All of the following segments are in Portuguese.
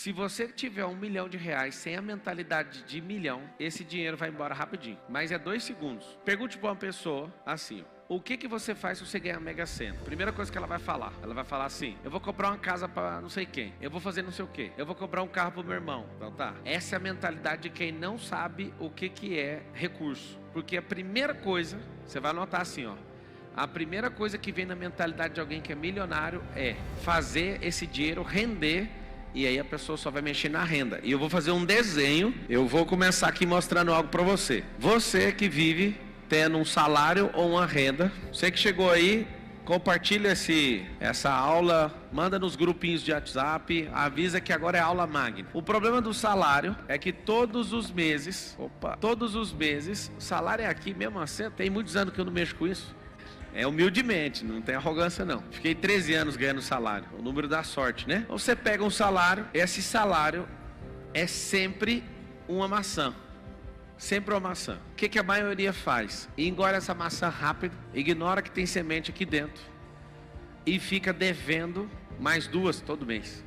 Se você tiver R$1 milhão sem a mentalidade de milhão, esse dinheiro vai embora rapidinho. Mas é 2 segundos. Pergunte para uma pessoa assim, ó. O que você faz se você ganhar a Mega Sena? Primeira coisa que ela vai falar. Ela vai falar assim, eu vou comprar uma casa para não sei quem. Eu vou fazer não sei o quê. Eu vou comprar um carro pro meu irmão. Então tá. Essa é a mentalidade de quem não sabe o que é recurso. Porque a primeira coisa, você vai anotar assim, ó. A primeira coisa que vem na mentalidade de alguém que é milionário é fazer esse dinheiro render. E aí a pessoa só vai mexer na renda. E eu vou fazer um desenho. Eu vou começar aqui mostrando algo para você. Você que vive tendo um salário ou uma renda, você que chegou aí, compartilha essa aula, manda nos grupinhos de WhatsApp, avisa que agora é aula magna. O problema do salário é que todos os meses, o salário é aqui mesmo assim, tem muitos anos que eu não mexo com isso. É humildemente, não tem arrogância não. Fiquei 13 anos ganhando salário, o número da sorte, né? Você pega um salário, esse salário é sempre uma maçã. Sempre uma maçã. O que a maioria faz? Engole essa maçã rápido, ignora que tem semente aqui dentro e fica devendo mais 2 todo mês.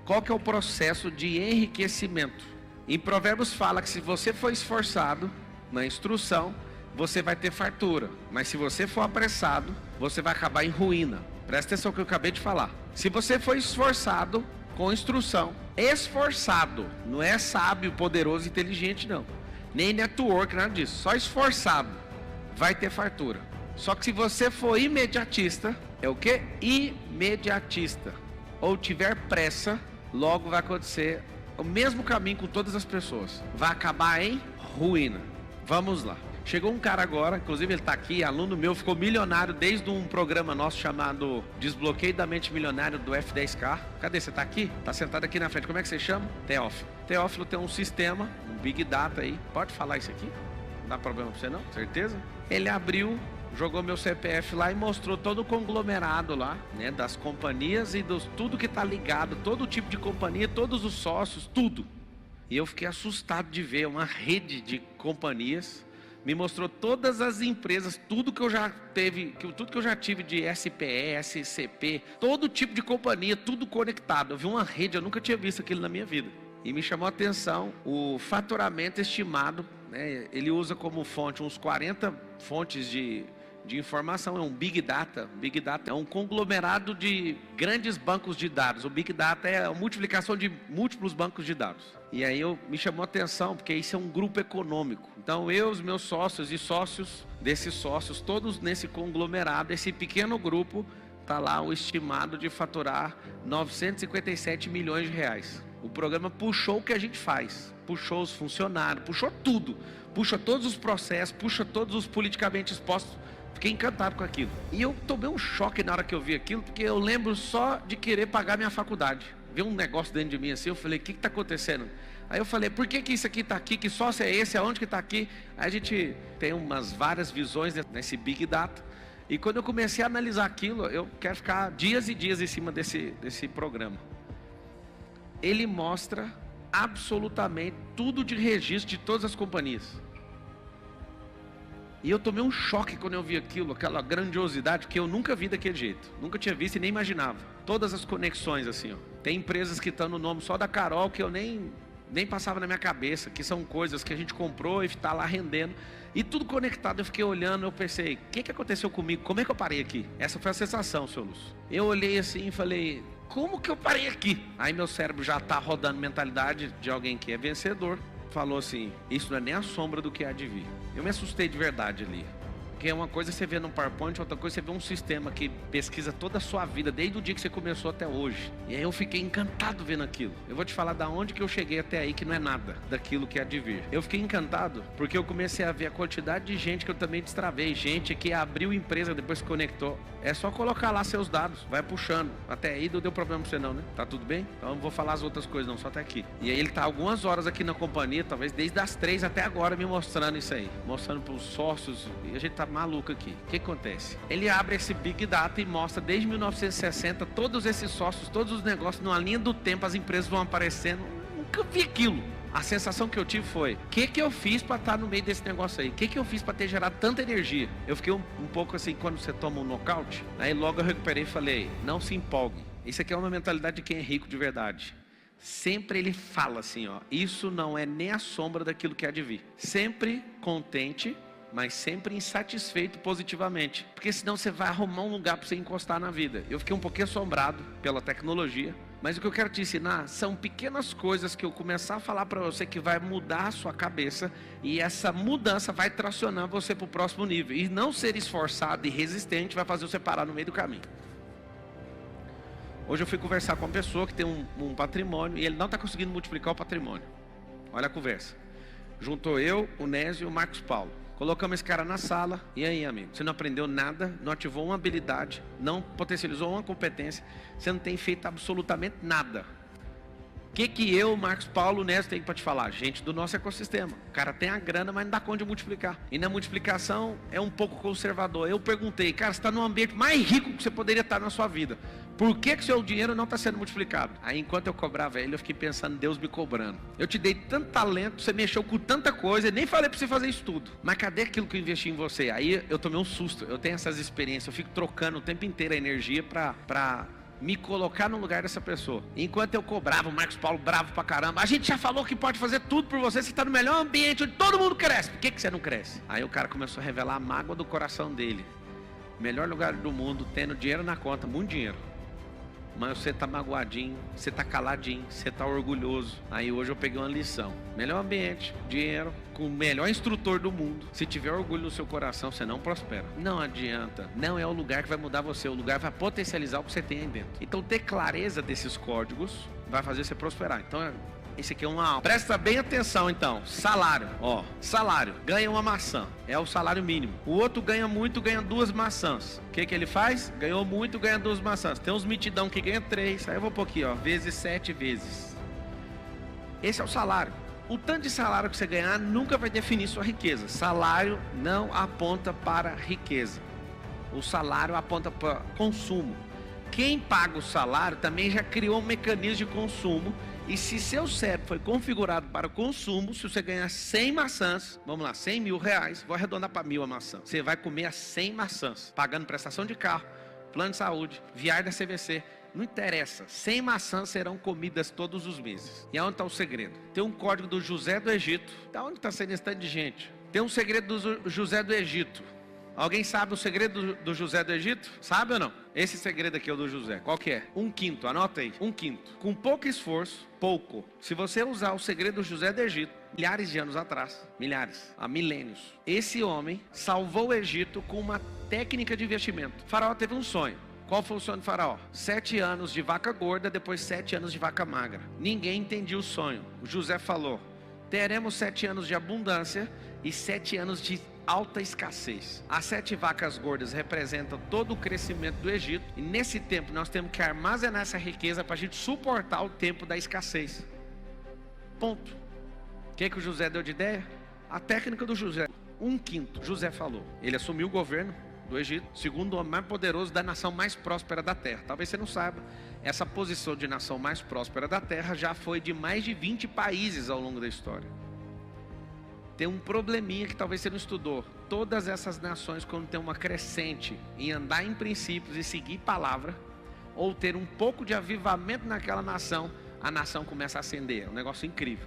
Qual que é o processo de enriquecimento? Em Provérbios fala que se você for esforçado na instrução, você vai ter fartura. Mas se você for apressado, você vai acabar em ruína. Presta atenção no que eu acabei de falar. Se você for esforçado com instrução, esforçado, não é sábio, poderoso, inteligente não. Nem network, nada disso. Só esforçado vai ter fartura. Só que se você for imediatista, é o que? Imediatista. Ou tiver pressa, logo vai acontecer o mesmo caminho com todas as pessoas. Vai acabar em ruína. Vamos lá. Chegou um cara agora, inclusive ele está aqui, aluno meu, ficou milionário desde um programa nosso chamado Desbloqueio da Mente Milionário do F10K. Cadê? Você está aqui? Está sentado aqui na frente. Como é que você chama? Teófilo. Teófilo tem um sistema, um Big Data aí. Pode falar isso aqui? Não dá problema para você não? Certeza? Ele abriu, jogou meu CPF lá e mostrou todo o conglomerado lá, né? Das companhias e tudo que está ligado, todo tipo de companhia, todos os sócios, tudo. E eu fiquei assustado de ver uma rede de companhias. Me mostrou todas as empresas, tudo que eu já tive de SPE, SCP, todo tipo de companhia, tudo conectado. Eu vi uma rede, eu nunca tinha visto aquilo na minha vida. E me chamou a atenção o faturamento estimado, né? Ele usa como fonte uns 40 fontes de informação, é um Big Data. Big Data é um conglomerado de grandes bancos de dados. O Big Data é a multiplicação de múltiplos bancos de dados. E aí me chamou a atenção, porque isso é um grupo econômico. Então eu, os meus sócios e sócios desses sócios, todos nesse conglomerado, esse pequeno grupo, está lá o estimado de faturar 957 milhões de reais. O programa puxou o que a gente faz, puxou os funcionários, puxou tudo, puxa todos os processos, puxa todos os politicamente expostos. Fiquei encantado com aquilo. E eu tomei um choque na hora que eu vi aquilo, porque eu lembro só de querer pagar minha faculdade. Vi um negócio dentro de mim assim, eu falei, o que está acontecendo? Aí eu falei, por que isso aqui está aqui? Que sócio é esse? Aonde que está aqui? Aí a gente tem várias visões nesse Big Data. E quando eu comecei a analisar aquilo, eu quero ficar dias e dias em cima desse programa. Ele mostra absolutamente tudo de registro de todas as companhias. E eu tomei um choque quando eu vi aquilo, aquela grandiosidade que eu nunca vi daquele jeito. Nunca tinha visto e nem imaginava. Todas as conexões assim, ó. Tem empresas que estão no nome só da Carol que eu nem passava na minha cabeça, que são coisas que a gente comprou e está lá rendendo. E tudo conectado, eu fiquei olhando, eu pensei, o que aconteceu comigo? Como é que eu parei aqui? Essa foi a sensação, seu Lúcio. Eu olhei assim e falei, como que eu parei aqui? Aí meu cérebro já está rodando mentalidade de alguém que é vencedor. Falou assim, isso não é nem a sombra do que há de vir. Eu me assustei de verdade ali. Porque uma coisa você vê no PowerPoint, outra coisa você vê um sistema que pesquisa toda a sua vida, desde o dia que você começou até hoje. E aí eu fiquei encantado vendo aquilo. Eu vou te falar da onde que eu cheguei até aí, que não é nada daquilo que há de vir. Eu fiquei encantado porque eu comecei a ver a quantidade de gente que eu também destravei. Gente que abriu empresa, depois se conectou. É só colocar lá seus dados, vai puxando. Até aí não deu problema pra você não, né? Tá tudo bem? Então eu não vou falar as outras coisas não, só até aqui. E aí ele tá algumas horas aqui na companhia, talvez desde as 3 até agora, me mostrando isso aí. Mostrando pros sócios, e a gente tá maluco aqui. O que acontece? Ele abre esse Big Data e mostra desde 1960 todos esses sócios, todos os negócios, numa linha do tempo, as empresas vão aparecendo. Nunca vi aquilo. A sensação que eu tive foi, o que eu fiz para estar no meio desse negócio aí? O que eu fiz para ter gerado tanta energia? Eu fiquei um pouco assim, quando você toma um nocaute, aí logo eu recuperei e falei, não se empolgue. Isso aqui é uma mentalidade de quem é rico de verdade. sempre ele fala assim, ó, isso não é nem a sombra daquilo que há de vir. Sempre contente, mas sempre insatisfeito positivamente, porque senão você vai arrumar um lugar para você encostar na vida. Eu fiquei um pouquinho assombrado pela tecnologia, mas o que eu quero te ensinar são pequenas coisas que eu começar a falar para você que vai mudar a sua cabeça, e essa mudança vai tracionar você para o próximo nível, e não ser esforçado e resistente vai fazer você parar no meio do caminho. Hoje eu fui conversar com uma pessoa que tem um patrimônio e ele não está conseguindo multiplicar o patrimônio. Olha a conversa. Juntou eu, o Nésio e o Marcos Paulo. Colocamos esse cara na sala. E aí, amigo? Você não aprendeu nada, não ativou uma habilidade, não potencializou uma competência, você não tem feito absolutamente nada. O que eu, Marcos Paulo, o Nésio tem para te falar? Gente do nosso ecossistema. O cara tem a grana, mas não dá conta de multiplicar. E na multiplicação é um pouco conservador. Eu perguntei, cara, você está no ambiente mais rico que você poderia estar na sua vida. Por que seu dinheiro não está sendo multiplicado? Aí enquanto eu cobrava ele, eu fiquei pensando, Deus me cobrando. Eu te dei tanto talento, você mexeu com tanta coisa, nem falei para você fazer isso tudo. Mas cadê aquilo que eu investi em você? Aí eu tomei um susto, eu tenho essas experiências, eu fico trocando o tempo inteiro a energia para me colocar no lugar dessa pessoa. Enquanto eu cobrava, o Marcos Paulo bravo pra caramba, a gente já falou que pode fazer tudo por você, você está no melhor ambiente onde todo mundo cresce, por que você não cresce? Aí o cara começou a revelar a mágoa do coração dele. Melhor lugar do mundo, tendo dinheiro na conta, muito dinheiro, mas você tá magoadinho, você tá caladinho, você tá orgulhoso. Aí hoje eu peguei uma lição. Melhor ambiente, dinheiro, com o melhor instrutor do mundo. Se tiver orgulho no seu coração, você não prospera. Não adianta, não é o lugar que vai mudar você, o lugar vai potencializar o que você tem aí dentro. Então ter clareza desses códigos vai fazer você prosperar. Então esse aqui é uma aula. Presta bem atenção então. Salário, ó, salário, ganha uma maçã, é o salário mínimo. O outro ganha muito, ganha 2 maçãs. O que ele faz? Ganhou muito, ganha 2 maçãs. Tem uns mitidão que ganha 3, aí eu vou pôr aqui, ó, vezes 7 vezes. Esse é o salário. O tanto de salário que você ganhar nunca vai definir sua riqueza. Salário não aponta para riqueza. O salário aponta para consumo. Quem paga o salário também já criou um mecanismo de consumo. E se seu cérebro foi configurado para o consumo, se você ganhar 100 maçãs, vamos lá, 100 mil reais, vou arredondar para 1.000 a maçã. Você vai comer as 100 maçãs, pagando prestação de carro, plano de saúde, viagem da CVC. Não interessa, 100 maçãs serão comidas todos os meses. E aonde está o segredo? Tem um código do José do Egito. Da onde está sendo esse tanto de gente? Tem um segredo do José do Egito. Alguém sabe o segredo do José do Egito? Sabe ou não? Esse segredo aqui é o do José. Qual que é? 1/5, anota aí. 1/5. Com pouco esforço, pouco. Se você usar o segredo do José do Egito, milhares de anos atrás, milhares, há milênios, esse homem salvou o Egito com uma técnica de investimento. O faraó teve um sonho. Qual foi o sonho do faraó? 7 anos de vaca gorda, depois 7 anos de vaca magra. Ninguém entendia o sonho. O José falou, teremos 7 anos de abundância e 7 anos de alta escassez. As 7 vacas gordas representam todo o crescimento do Egito, e nesse tempo nós temos que armazenar essa riqueza para a gente suportar o tempo da escassez. Ponto. O que o José deu de ideia? A técnica do José. 1/5. José falou. Ele assumiu o governo do Egito, segundo homem mais poderoso da nação mais próspera da terra. Talvez você não saiba, essa posição de nação mais próspera da terra já foi de mais de 20 países ao longo da história. Tem um probleminha que talvez você não estudou. Todas essas nações, quando tem uma crescente em andar em princípios e seguir palavra, ou ter um pouco de avivamento naquela nação, a nação começa a ascender. É um negócio incrível.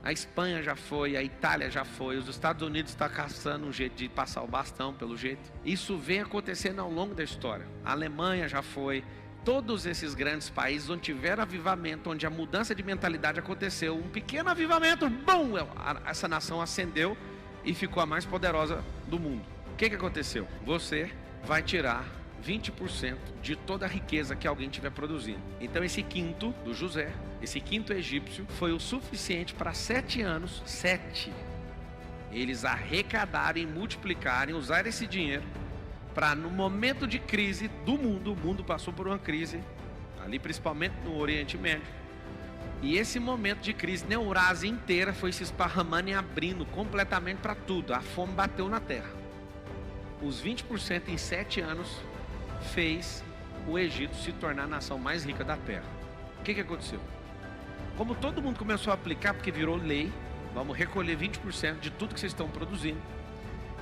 A Espanha já foi, a Itália já foi, os Estados Unidos estão caçando um jeito de passar o bastão, pelo jeito. Isso vem acontecendo ao longo da história. A Alemanha já foi. Todos esses grandes países onde tiveram avivamento, onde a mudança de mentalidade aconteceu, um pequeno avivamento, bum, essa nação ascendeu e ficou a mais poderosa do mundo. O que aconteceu? Você vai tirar 20% de toda a riqueza que alguém estiver produzindo. Então esse 1/5 do José, esse 1/5 egípcio, foi o suficiente para 7 anos, 7, eles arrecadarem, multiplicarem, usar esse dinheiro para, no momento de crise do mundo, o mundo passou por uma crise, ali principalmente no Oriente Médio, e esse momento de crise, na Eurásia inteira foi se esparramando e abrindo completamente para tudo, a fome bateu na terra. Os 20% em 7 anos fez o Egito se tornar a nação mais rica da terra. O que aconteceu? Como todo mundo começou a aplicar, porque virou lei, vamos recolher 20% de tudo que vocês estão produzindo,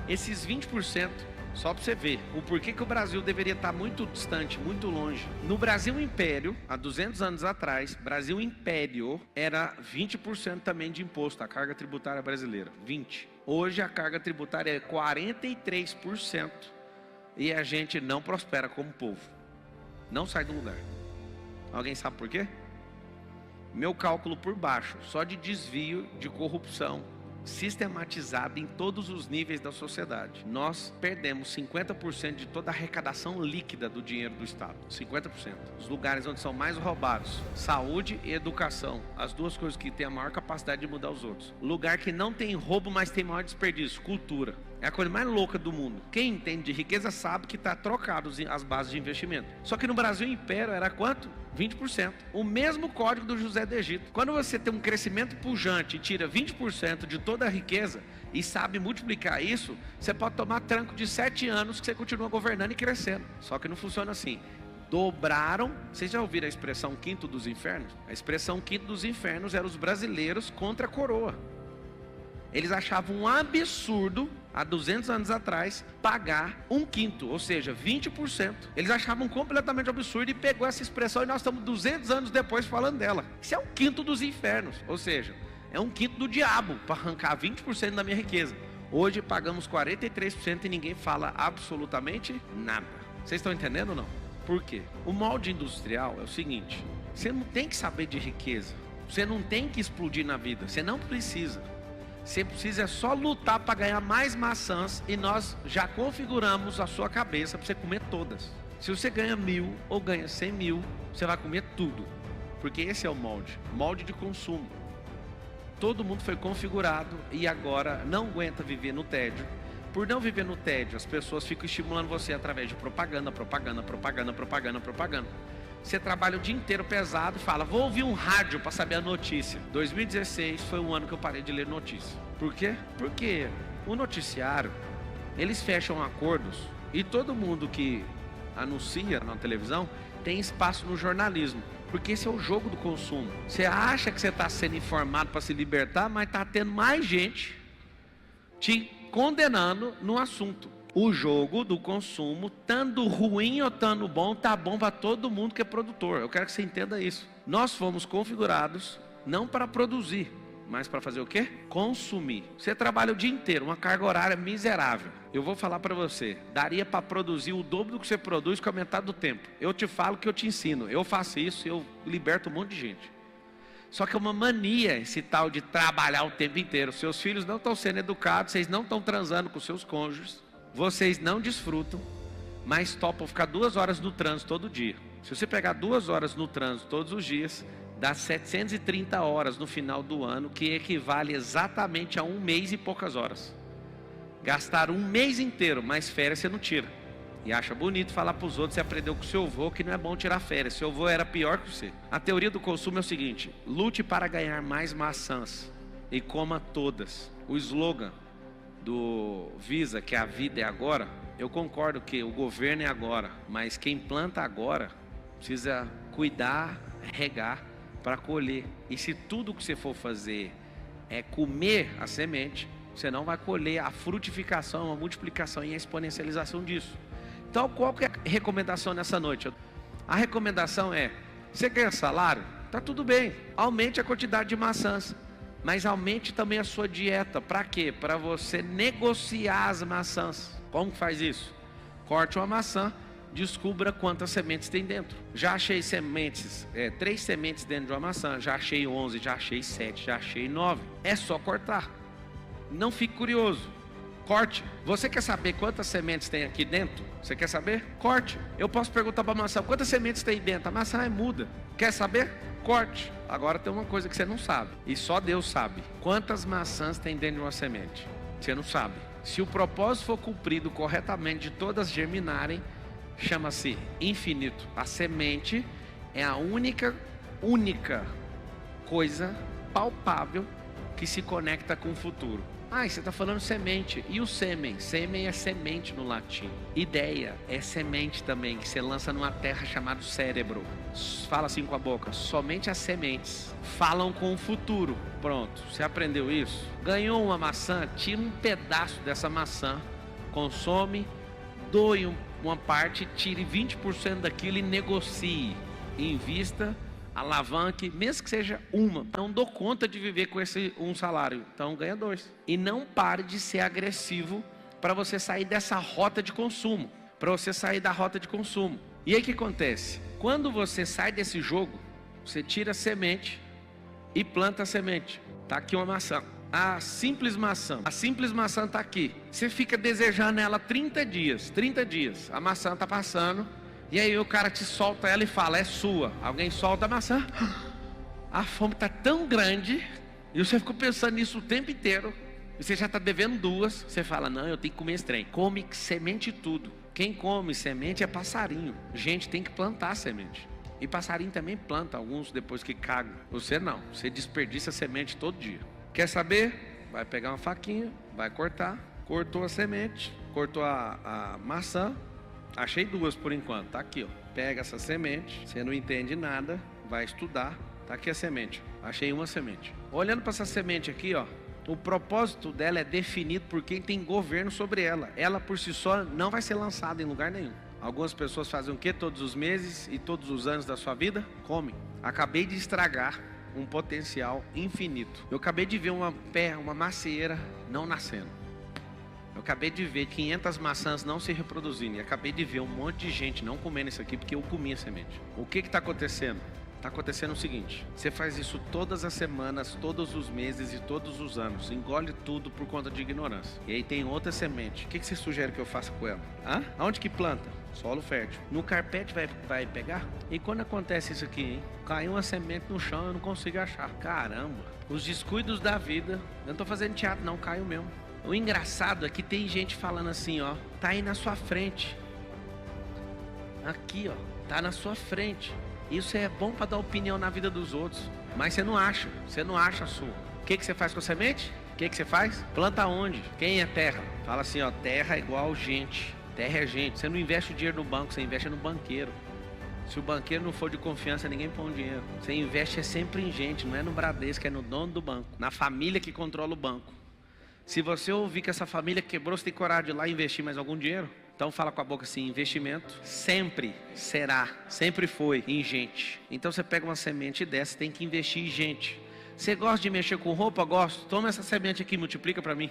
esses 20% Só para você ver o porquê que o Brasil deveria estar muito distante, muito longe. No Brasil Império, há 200 anos atrás, Brasil Império era 20% também de imposto, a carga tributária brasileira, 20%. Hoje a carga tributária é 43% e a gente não prospera como povo. Não sai do lugar. Alguém sabe por quê? Meu cálculo por baixo, só de desvio de corrupção sistematizada em todos os níveis da sociedade. Nós perdemos 50% de toda a arrecadação líquida do dinheiro do Estado. 50%. Os lugares onde são mais roubados, saúde e educação, as duas coisas que têm a maior capacidade de mudar os outros. Lugar que não tem roubo, mas tem maior desperdício, cultura. É a coisa mais louca do mundo. Quem entende de riqueza sabe que está trocado as bases de investimento. Só que no Brasil Império era quanto? 20%. O mesmo código do José do Egito. Quando você tem um crescimento pujante e tira 20% de toda a riqueza e sabe multiplicar isso, você pode tomar tranco de 7 anos que você continua governando e crescendo. Só que não funciona assim. Dobraram. Vocês já ouviram a expressão quinto dos infernos? A expressão quinto dos infernos era os brasileiros contra a coroa. Eles achavam um absurdo, há 200 anos atrás, pagar 1/5, ou seja, 20%. Eles achavam completamente absurdo e pegou essa expressão e nós estamos 200 anos depois falando dela. Isso é um quinto dos infernos, ou seja, é um quinto do diabo para arrancar 20% da minha riqueza. Hoje pagamos 43% e ninguém fala absolutamente nada. Vocês estão entendendo ou não? Por quê? O molde industrial é o seguinte: você não tem que saber de riqueza, você não tem que explodir na vida, você não precisa. Você precisa só lutar para ganhar mais maçãs e nós já configuramos a sua cabeça para você comer todas. Se você ganha 1.000 ou ganha 100.000, você vai comer tudo, porque esse é o molde de consumo. Todo mundo foi configurado e agora não aguenta viver no tédio. Por não viver no tédio, as pessoas ficam estimulando você através de propaganda. Você trabalha o dia inteiro pesado e fala, vou ouvir um rádio para saber a notícia. 2016 foi um ano que eu parei de ler notícia. Por quê? Porque o noticiário, eles fecham acordos e todo mundo que anuncia na televisão tem espaço no jornalismo. Porque esse é o jogo do consumo. Você acha que você está sendo informado para se libertar, mas está tendo mais gente te condenando no assunto. O jogo do consumo, tanto ruim ou tanto bom, tá bom para todo mundo que é produtor. Eu quero que você entenda isso. Nós fomos configurados não para produzir, mas para fazer o quê? Consumir. Você trabalha o dia inteiro, uma carga horária miserável. Eu vou falar para você, daria para produzir o dobro do que você produz com a metade do tempo. Eu te falo que eu te ensino. Eu faço isso, eu liberto um monte de gente. Só que é uma mania esse tal de trabalhar o tempo inteiro. Seus filhos não estão sendo educados, vocês não estão transando com seus cônjuges. Vocês não desfrutam, mas topam ficar 2 horas no trânsito todo dia. Se você pegar 2 horas no trânsito todos os dias, dá 730 horas no final do ano, que equivale exatamente a 1 mês e poucas horas. Gastar 1 mês inteiro, mas férias você não tira. E acha bonito falar para os outros, você aprendeu com o seu avô que não é bom tirar férias. Seu avô era pior que você. A teoria do consumo é o seguinte: lute para ganhar mais maçãs e coma todas. O slogan do Visa, que a vida é agora, eu concordo que o governo é agora, mas quem planta agora precisa cuidar, regar para colher. E se tudo que você for fazer é comer a semente, você não vai colher a frutificação, a multiplicação e a exponencialização disso. Então, qual que é a recomendação nessa noite? A recomendação é: você ganha salário? Tá tudo bem, aumente a quantidade de maçãs, mas aumente também a sua dieta. Para quê? Para você negociar as maçãs. Como que faz isso? Corte uma maçã, descubra quantas sementes tem dentro. Já achei sementes, 3 sementes dentro de uma maçã, já achei 11, já achei 7, já achei 9. É só cortar. Não fique curioso. Corte. Você quer saber quantas sementes tem aqui dentro? Você quer saber? Corte. Eu posso perguntar para a maçã, quantas sementes tem dentro? A maçã é muda. Quer saber? Corte. Agora tem uma coisa que você não sabe, e só Deus sabe: quantas maçãs tem dentro de uma semente. Você não sabe. Se o propósito for cumprido corretamente, de todas germinarem, chama-se infinito. A semente é a única coisa palpável que se conecta com o futuro. Ah, você está falando semente. E o sêmen? Sêmen é semente no latim. Ideia é semente também, que você lança numa terra chamada cérebro. Fala assim com a boca: somente as sementes falam com o futuro. Pronto, você aprendeu isso? Ganhou uma maçã, tira um pedaço dessa maçã, consome doe uma parte, tire 20% daquilo e negocie. Invista, alavanque, mesmo que seja uma. Não dou conta de viver com esse um salário, então ganha 2. E não pare de ser agressivo para você sair dessa rota de consumo. Para você sair da rota de consumo. E aí o que acontece? Quando você sai desse jogo, você tira a semente e planta a semente. Tá aqui uma maçã. A simples maçã está aqui. Você fica desejando ela 30 dias. A maçã está passando. E aí o cara te solta ela e fala, é sua. Alguém solta a maçã. A fome está tão grande. E você ficou pensando nisso o tempo inteiro. E você já está devendo 2. Você fala, não, eu tenho que comer esse trem. Come semente e tudo. Quem come semente é passarinho. Gente, tem que plantar semente. E passarinho também planta, alguns depois que cagam. Você não, você desperdiça semente todo dia. Quer saber? Vai pegar uma faquinha, vai cortar. Cortou a semente, cortou a maçã. Achei 2 por enquanto, tá aqui, ó. Pega essa semente, você não entende nada, vai estudar. Tá aqui a semente, achei uma semente. Olhando para essa semente aqui, ó. O propósito dela é definido por quem tem governo sobre ela. Ela por si só não vai ser lançada em lugar nenhum. Algumas pessoas fazem o que todos os meses e todos os anos da sua vida? Comem. Acabei de estragar um potencial infinito. Eu acabei de ver uma macieira não nascendo. Eu acabei de ver 500 maçãs não se reproduzindo. E acabei de ver um monte de gente não comendo isso aqui porque eu comi a semente. O que está acontecendo? Está acontecendo o seguinte, você faz isso todas as semanas, todos os meses e todos os anos. Engole tudo por conta de ignorância. E aí tem outra semente. O que você sugere que eu faça com ela? Aonde que planta? Solo fértil. No carpete vai pegar? E quando acontece isso aqui, hein? Caiu uma semente no chão, eu não consigo achar. Caramba, os descuidos da vida. Eu não estou fazendo teatro não, caiu mesmo. O engraçado é que tem gente falando assim, ó. Tá aí na sua frente. Aqui, ó. Tá na sua frente. Isso é bom para dar opinião na vida dos outros. Mas você não acha a sua. O que você faz com a semente? O que você faz? Planta onde? Quem é terra? Fala assim, ó, terra é igual gente. Terra é gente. Você não investe o dinheiro no banco, você investe no banqueiro. Se o banqueiro não for de confiança, ninguém põe dinheiro. Você investe sempre em gente, não é no Bradesco, é no dono do banco. Na família que controla o banco. Se você ouvir que essa família quebrou, você tem coragem de ir lá investir mais algum dinheiro? Então fala com a boca assim, investimento sempre será, sempre foi em gente. Então você pega uma semente dessa, tem que investir em gente. Você gosta de mexer com roupa? Gosto. Toma essa semente aqui, multiplica para mim.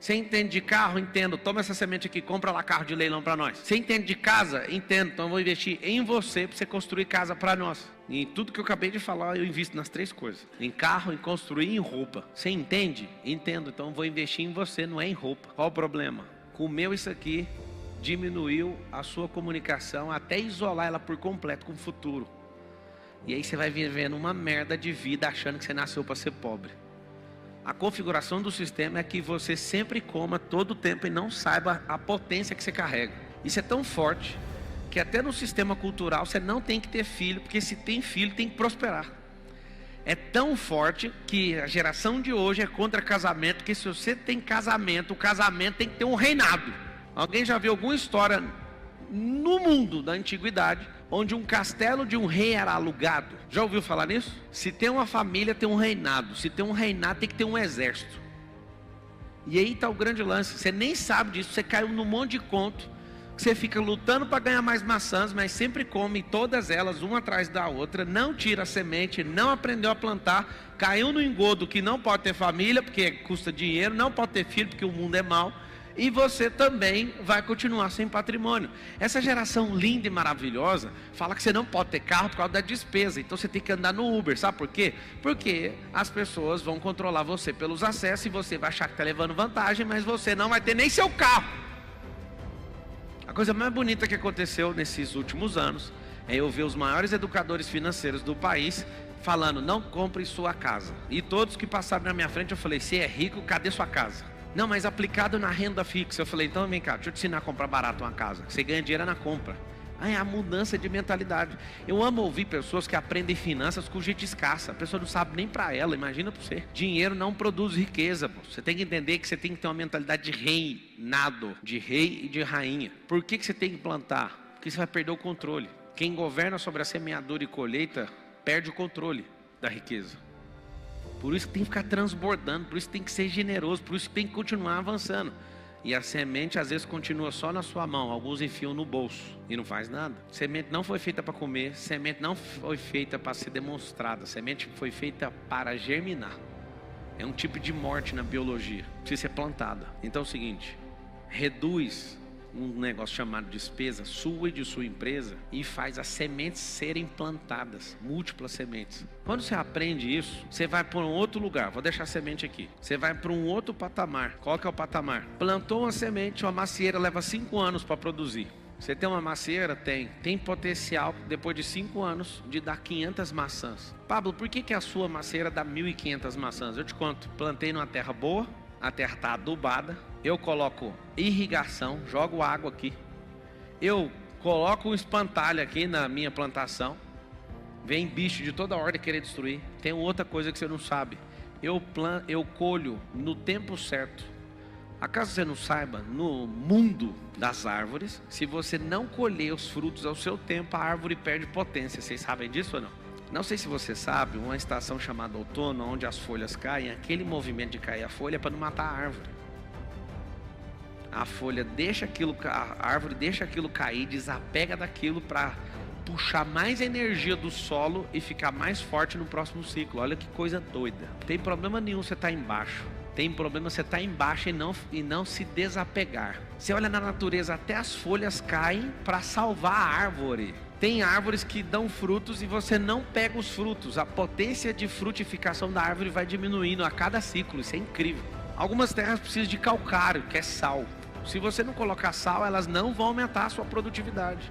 Você entende de carro? Entendo. Toma essa semente aqui, compra lá carro de leilão para nós. Você entende de casa? Entendo. Então eu vou investir em você para você construir casa para nós. E em tudo que eu acabei de falar, eu invisto nas 3 coisas. Em carro, em construir e em roupa. Você entende? Entendo. Então eu vou investir em você, não é em roupa. Qual o problema? Comeu isso aqui, diminuiu a sua comunicação até isolar ela por completo com o futuro. E aí você vai vivendo uma merda de vida achando que você nasceu para ser pobre. A configuração do sistema é que você sempre coma todo o tempo e não saiba a potência que você carrega. Isso é tão forte que até no sistema cultural você não tem que ter filho, porque se tem filho tem que prosperar. É tão forte que a geração de hoje é contra casamento, porque se você tem casamento, o casamento tem que ter um reinado. Alguém já viu alguma história no mundo da antiguidade onde um castelo de um rei era alugado? Já ouviu falar nisso? Se tem uma família, tem um reinado. Se tem um reinado, tem que ter um exército. E aí está o grande lance. Você nem sabe disso. Você caiu num monte de conto. Você fica lutando para ganhar mais maçãs, mas sempre come todas elas, uma atrás da outra. Não tira a semente, não aprendeu a plantar. Caiu no engodo que não pode ter família, porque custa dinheiro. Não pode ter filho, porque o mundo é mau. E você também vai continuar sem patrimônio. Essa geração linda e maravilhosa fala que você não pode ter carro por causa da despesa. Então você tem que andar no Uber, sabe por quê? Porque as pessoas vão controlar você pelos acessos e você vai achar que está levando vantagem, mas você não vai ter nem seu carro. A coisa mais bonita que aconteceu nesses últimos anos é eu ver os maiores educadores financeiros do país falando, não compre sua casa. E todos que passaram na minha frente eu falei, se é rico, cadê sua casa? Não, mas aplicado na renda fixa. Eu falei, então vem cá, deixa eu te ensinar a comprar barato uma casa. Você ganha dinheiro na compra. É a mudança de mentalidade. Eu amo ouvir pessoas que aprendem finanças com gente escassa. A pessoa não sabe nem para ela, imagina para você. Dinheiro não produz riqueza. Você tem que entender que você tem que ter uma mentalidade de reinado, de rei e de rainha. Por que você tem que plantar? Porque você vai perder o controle. Quem governa sobre a semeadura e colheita perde o controle da riqueza. Por isso que tem que ficar transbordando, por isso que tem que ser generoso, por isso que tem que continuar avançando. E a semente às vezes continua só na sua mão, alguns enfiam no bolso e não faz nada. Semente não foi feita para comer, semente não foi feita para ser demonstrada, semente foi feita para germinar. É um tipo de morte na biologia, precisa ser plantada. Então é o seguinte, reduz um negócio chamado despesa sua e de sua empresa e faz as sementes serem plantadas, múltiplas sementes. Quando você aprende isso, você vai para um outro lugar. Vou deixar a semente aqui. Você vai para um outro patamar. Qual que é o patamar? Plantou uma semente, uma macieira leva 5 anos para produzir. Você tem uma macieira? Tem potencial depois de 5 anos de dar 500 maçãs. Pablo, por que a sua macieira dá 1.500 maçãs? Eu te conto, plantei numa terra boa, a terra está adubada, eu coloco irrigação, jogo água aqui, eu coloco um espantalho aqui na minha plantação, vem bicho de toda ordem querer destruir. Tem outra coisa que você não sabe, eu colho no tempo certo. Acaso você não saiba, no mundo das árvores, se você não colher os frutos ao seu tempo, a árvore perde potência. Vocês sabem disso ou não? Não sei se você sabe, uma estação chamada outono, onde as folhas caem, aquele movimento de cair a folha é para não matar a árvore. A folha deixa aquilo, a árvore deixa aquilo cair, desapega daquilo para puxar mais energia do solo e ficar mais forte no próximo ciclo. Olha que coisa doida. Não tem problema nenhum você estar embaixo. Tem problema você estar embaixo e não se desapegar. Você olha na natureza, até as folhas caem para salvar a árvore. Tem árvores que dão frutos e você não pega os frutos. A potência de frutificação da árvore vai diminuindo a cada ciclo. Isso é incrível. Algumas terras precisam de calcário, que é sal. Se você não colocar sal, elas não vão aumentar a sua produtividade.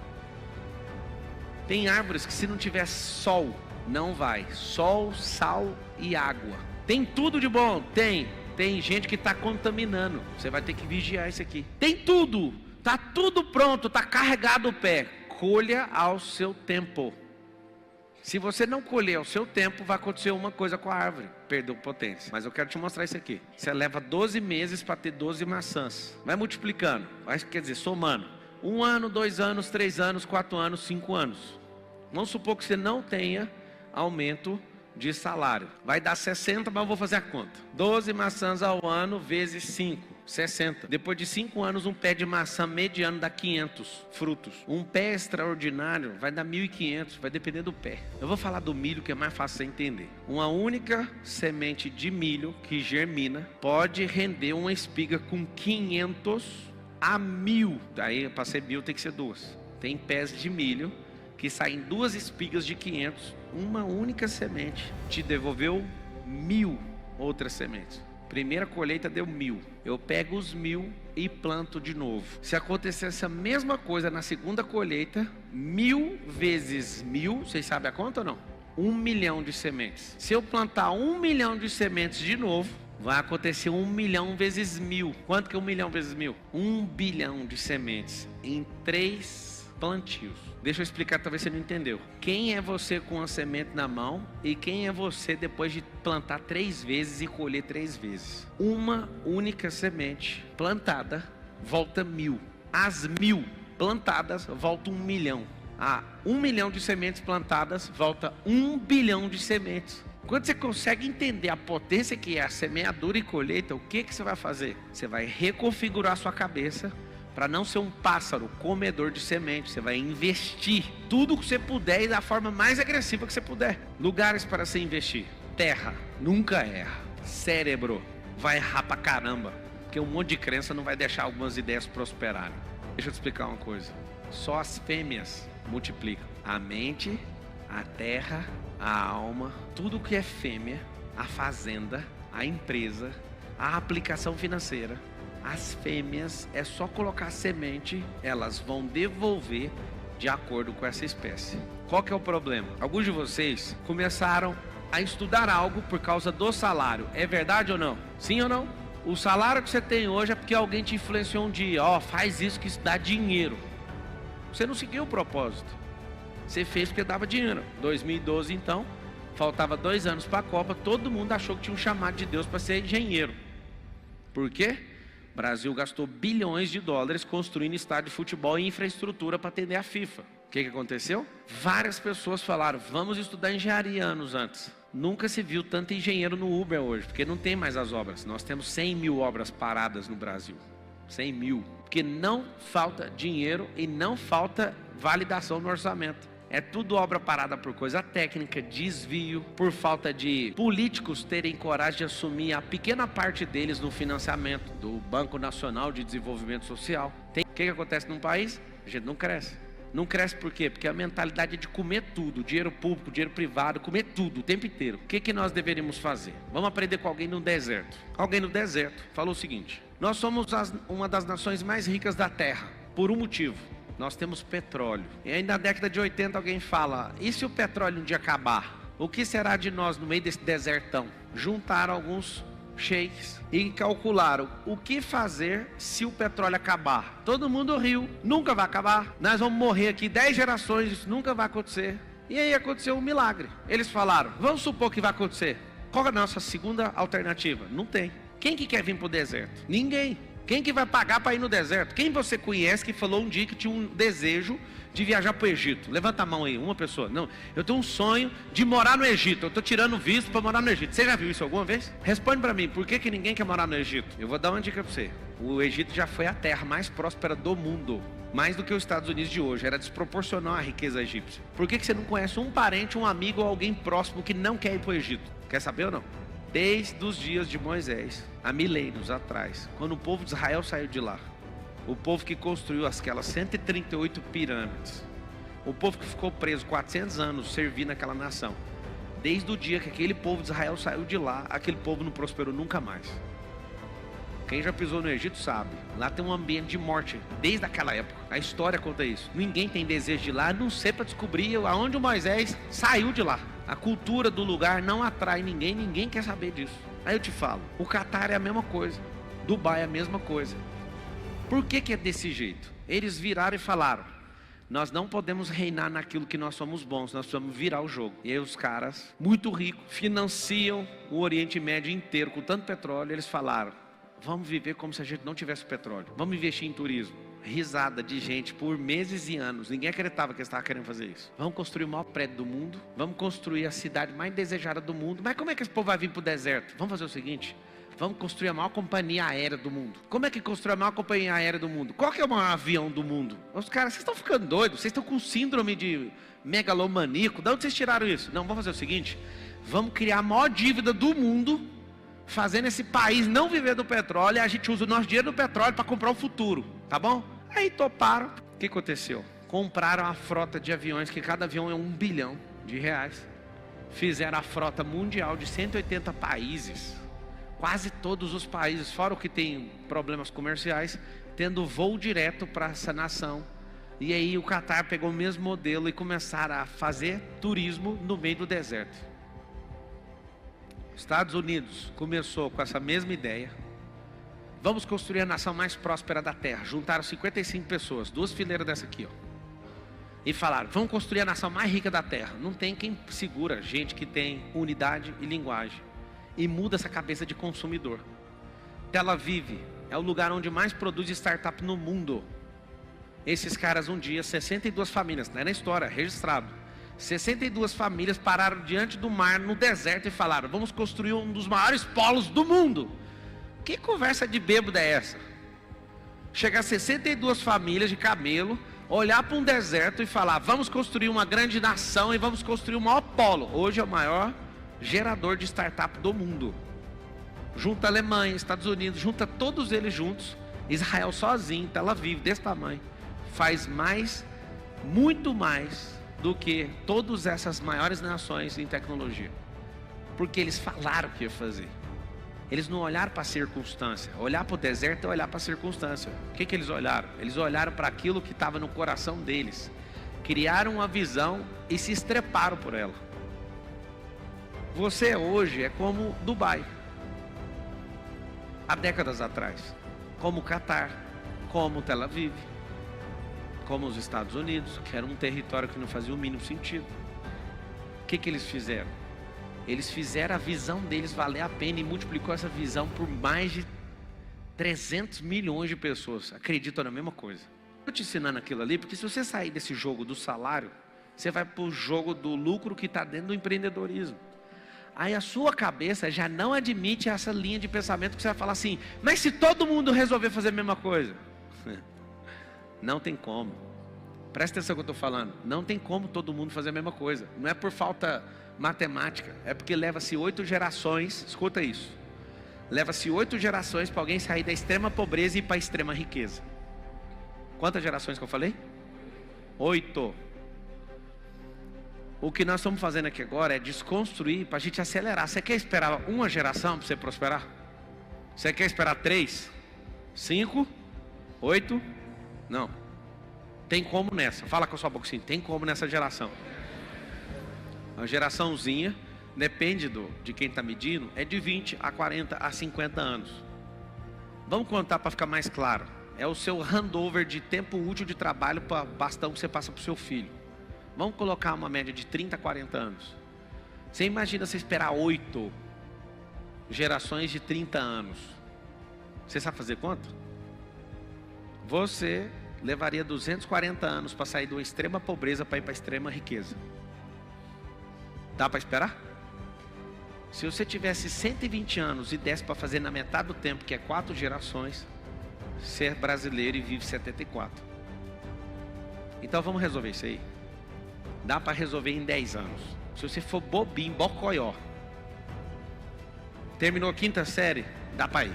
Tem árvores que se não tiver sol, não vai. Sol, sal e água. Tem tudo de bom? Tem gente que está contaminando. Você vai ter que vigiar isso aqui. Tem tudo. Está tudo pronto, está carregado o pé. Colha ao seu tempo. Se você não colher ao seu tempo, vai acontecer uma coisa com a árvore. Perdeu potência. Mas eu quero te mostrar isso aqui. Você leva 12 meses para ter 12 maçãs. Vai multiplicando. Quer dizer, somando. 1 ano, 2 anos, 3 anos, 4 anos, 5 anos. Vamos supor que você não tenha aumento de salário. Vai dar 60, mas eu vou fazer a conta. 12 maçãs ao ano vezes 5. 60. Depois de 5 anos, um pé de maçã mediano dá 500 frutos. Um pé extraordinário vai dar 1.500, vai depender do pé. Eu vou falar do milho, que é mais fácil você entender. Uma única semente de milho que germina pode render uma espiga com 500 a 1.000. Daí, para ser 1.000, tem que ser 2. Tem pés de milho que saem 2 espigas de 500. Uma única semente te devolveu 1.000 outras sementes. Primeira colheita deu 1.000. Eu pego os 1.000 e planto de novo. Se acontecer essa mesma coisa na segunda colheita, 1.000 vezes 1.000, vocês sabem a conta ou não? 1 milhão de sementes. Se eu plantar 1 milhão de sementes de novo, vai acontecer 1 milhão vezes 1.000. Quanto que é 1 milhão vezes 1.000? 1 bilhão de sementes em 3 plantios. Deixa eu explicar, talvez você não entendeu. Quem é você com a semente na mão e quem é você depois de plantar 3 vezes e colher 3 vezes? Uma única semente plantada volta 1.000. As 1.000 plantadas volta 1 milhão. A 1 milhão de sementes plantadas volta 1 bilhão de sementes. Quando você consegue entender a potência que é a semeadura e colheita, o que você vai fazer? Você vai reconfigurar a sua cabeça para não ser um pássaro comedor de semente. Você vai investir tudo que você puder e da forma mais agressiva que você puder. Lugares para você investir. Terra, nunca erra. Cérebro, vai errar pra caramba, porque um monte de crença não vai deixar algumas ideias prosperarem. Deixa eu te explicar uma coisa. Só as fêmeas multiplicam. A mente, a terra, a alma, tudo que é fêmea, a fazenda, a empresa, a aplicação financeira. As fêmeas, é só colocar semente, elas vão devolver de acordo com essa espécie. Qual que é o problema? Alguns de vocês começaram a estudar algo por causa do salário. É verdade ou não? Sim ou não? O salário que você tem hoje é porque alguém te influenciou um dia. Faz isso que isso dá dinheiro. Você não seguiu o propósito. Você fez porque dava dinheiro. 2012 então, faltava 2 anos para a Copa. Todo mundo achou que tinha um chamado de Deus para ser engenheiro. Por quê? O Brasil gastou bilhões de dólares construindo estádio de futebol e infraestrutura para atender a FIFA. O que aconteceu? Várias pessoas falaram, vamos estudar engenharia anos antes. Nunca se viu tanto engenheiro no Uber hoje, porque não tem mais as obras. Nós temos 100 mil obras paradas no Brasil. 100 mil. Porque não falta dinheiro e não falta validação no orçamento. É tudo obra parada por coisa técnica, desvio, por falta de políticos terem coragem de assumir a pequena parte deles no financiamento do Banco Nacional de Desenvolvimento Social. O que acontece num país? A gente não cresce. Não cresce por quê? Porque a mentalidade é de comer tudo, dinheiro público, dinheiro privado, comer tudo o tempo inteiro. O que nós deveríamos fazer? Vamos aprender com alguém no deserto. Alguém no deserto falou o seguinte: nós somos uma das nações mais ricas da Terra, por um motivo: nós temos petróleo. E aí na década de 80 alguém fala: e se o petróleo um dia acabar? O que será de nós no meio desse desertão? Juntaram alguns sheiks e calcularam o que fazer se o petróleo acabar. Todo mundo riu: nunca vai acabar, nós vamos morrer aqui 10 gerações, isso nunca vai acontecer. E aí aconteceu um milagre. Eles falaram: vamos supor que vai acontecer. Qual é a nossa segunda alternativa? Não tem. Quem que quer vir para o deserto? Ninguém. Quem que vai pagar para ir no deserto? Quem você conhece que falou um dia que tinha um desejo de viajar para o Egito? Levanta a mão aí, uma pessoa. Não, eu tenho um sonho de morar no Egito. Eu estou tirando visto para morar no Egito. Você já viu isso alguma vez? Responde para mim, por que ninguém quer morar no Egito? Eu vou dar uma dica para você. O Egito já foi a terra mais próspera do mundo. Mais do que os Estados Unidos de hoje. Era desproporcional a riqueza egípcia. Por que você não conhece um parente, um amigo ou alguém próximo que não quer ir para o Egito? Quer saber ou não? Desde os dias de Moisés, há milênios atrás, quando o povo de Israel saiu de lá, o povo que construiu aquelas 138 pirâmides, o povo que ficou preso 400 anos servindo aquela nação, desde o dia que aquele povo de Israel saiu de lá, aquele povo não prosperou nunca mais. Quem já pisou no Egito sabe, lá tem um ambiente de morte, desde aquela época. A história conta isso. Ninguém tem desejo de ir lá, a não ser para descobrir aonde o Moisés saiu de lá. A cultura do lugar não atrai ninguém, ninguém quer saber disso. Aí eu te falo, o Catar é a mesma coisa, Dubai é a mesma coisa. Por que é desse jeito? Eles viraram e falaram: nós não podemos reinar naquilo que nós somos bons, nós precisamos virar o jogo. E aí os caras, muito ricos, financiam o Oriente Médio inteiro com tanto petróleo. Eles falaram: vamos viver como se a gente não tivesse petróleo, vamos investir em turismo. Risada de gente por meses e anos. Ninguém acreditava que eles estavam querendo fazer isso. Vamos construir o maior prédio do mundo, vamos construir a cidade mais desejada do mundo. Mas como é que esse povo vai vir para o deserto? Vamos fazer o seguinte: vamos construir a maior companhia aérea do mundo. Como é que constrói a maior companhia aérea do mundo? Qual que é o maior avião do mundo? Os caras, vocês estão ficando doidos? Vocês estão com síndrome de megalomaníaco? De onde vocês tiraram isso? Não, vamos fazer o seguinte: vamos criar a maior dívida do mundo, fazendo esse país não viver do petróleo, e a gente usa o nosso dinheiro do petróleo para comprar o futuro, tá bom? Aí toparam. O que aconteceu? Compraram a frota de aviões, que cada avião é R$1 bilhão. Fizeram a frota mundial de 180 países. Quase todos os países, fora o que tem problemas comerciais, tendo voo direto para essa nação. E aí o Catar pegou o mesmo modelo e começaram a fazer turismo no meio do deserto. Estados Unidos começou com essa mesma ideia. Vamos construir a nação mais próspera da terra. Juntaram 55 pessoas, 2 fileiras dessa aqui, ó. E falaram: vamos construir a nação mais rica da terra. Não tem quem segura gente que tem unidade e linguagem e muda essa cabeça de consumidor. Tel Aviv é o lugar onde mais produz startup no mundo. Esses caras um dia, 62 famílias, não é na história, registrado, 62 famílias pararam diante do mar no deserto e falaram: vamos construir um dos maiores polos do mundo. Que conversa de bêbado é essa? Chegar 62 famílias de camelo, olhar para um deserto e falar: vamos construir uma grande nação e vamos construir o maior polo. Hoje é o maior gerador de startup do mundo. Junta a Alemanha, Estados Unidos, junta todos eles juntos. Israel sozinho, Tel Aviv, desse tamanho, faz mais, muito mais do que todas essas maiores nações em tecnologia. Porque eles falaram que ia fazer. Eles não olharam para a circunstância. Olhar para o deserto é olhar para a circunstância. O que eles olharam? Eles olharam para aquilo que estava no coração deles. Criaram uma visão e se estreparam por ela. Você hoje é como Dubai. Há décadas atrás. Como o Catar. Como Tel Aviv. Como os Estados Unidos, que era um território que não fazia o mínimo sentido. O que eles fizeram? Eles fizeram a visão deles valer a pena e multiplicou essa visão por mais de 300 milhões de pessoas. Acreditam na mesma coisa. Estou te ensinando aquilo ali, porque se você sair desse jogo do salário, você vai para o jogo do lucro que está dentro do empreendedorismo. Aí a sua cabeça já não admite essa linha de pensamento que você vai falar assim: mas se todo mundo resolver fazer a mesma coisa? Não tem como. Presta atenção no que eu estou falando. Não tem como todo mundo fazer a mesma coisa. Não é por falta matemática, é porque leva-se 8 gerações. Escuta isso. Leva-se 8 gerações para alguém sair da extrema pobreza e ir para a extrema riqueza. Quantas gerações que eu falei? 8. O que nós estamos fazendo aqui agora é desconstruir para a gente acelerar. Você quer esperar uma geração para você prosperar? Você quer esperar 3? 5? 8? Não. Tem como nessa. Fala com a sua boca assim. Tem como nessa geração. A geraçãozinha, depende de quem está medindo, é de 20 a 40 a 50 anos. Vamos contar para ficar mais claro. É o seu handover de tempo útil de trabalho para bastão que você passa para o seu filho. Vamos colocar uma média de 30 a 40 anos. Você imagina você esperar 8 gerações de 30 anos. Você sabe fazer quanto? Você levaria 240 anos para sair de uma extrema pobreza para ir para a extrema riqueza. Dá para esperar? Se você tivesse 120 anos e desse para fazer na metade do tempo, que é 4 gerações, você é brasileiro e vive 74. Então vamos resolver isso aí. Dá para resolver em 10 anos. Se você for bobinho, bocoió. Terminou a 5ª série, dá para ir.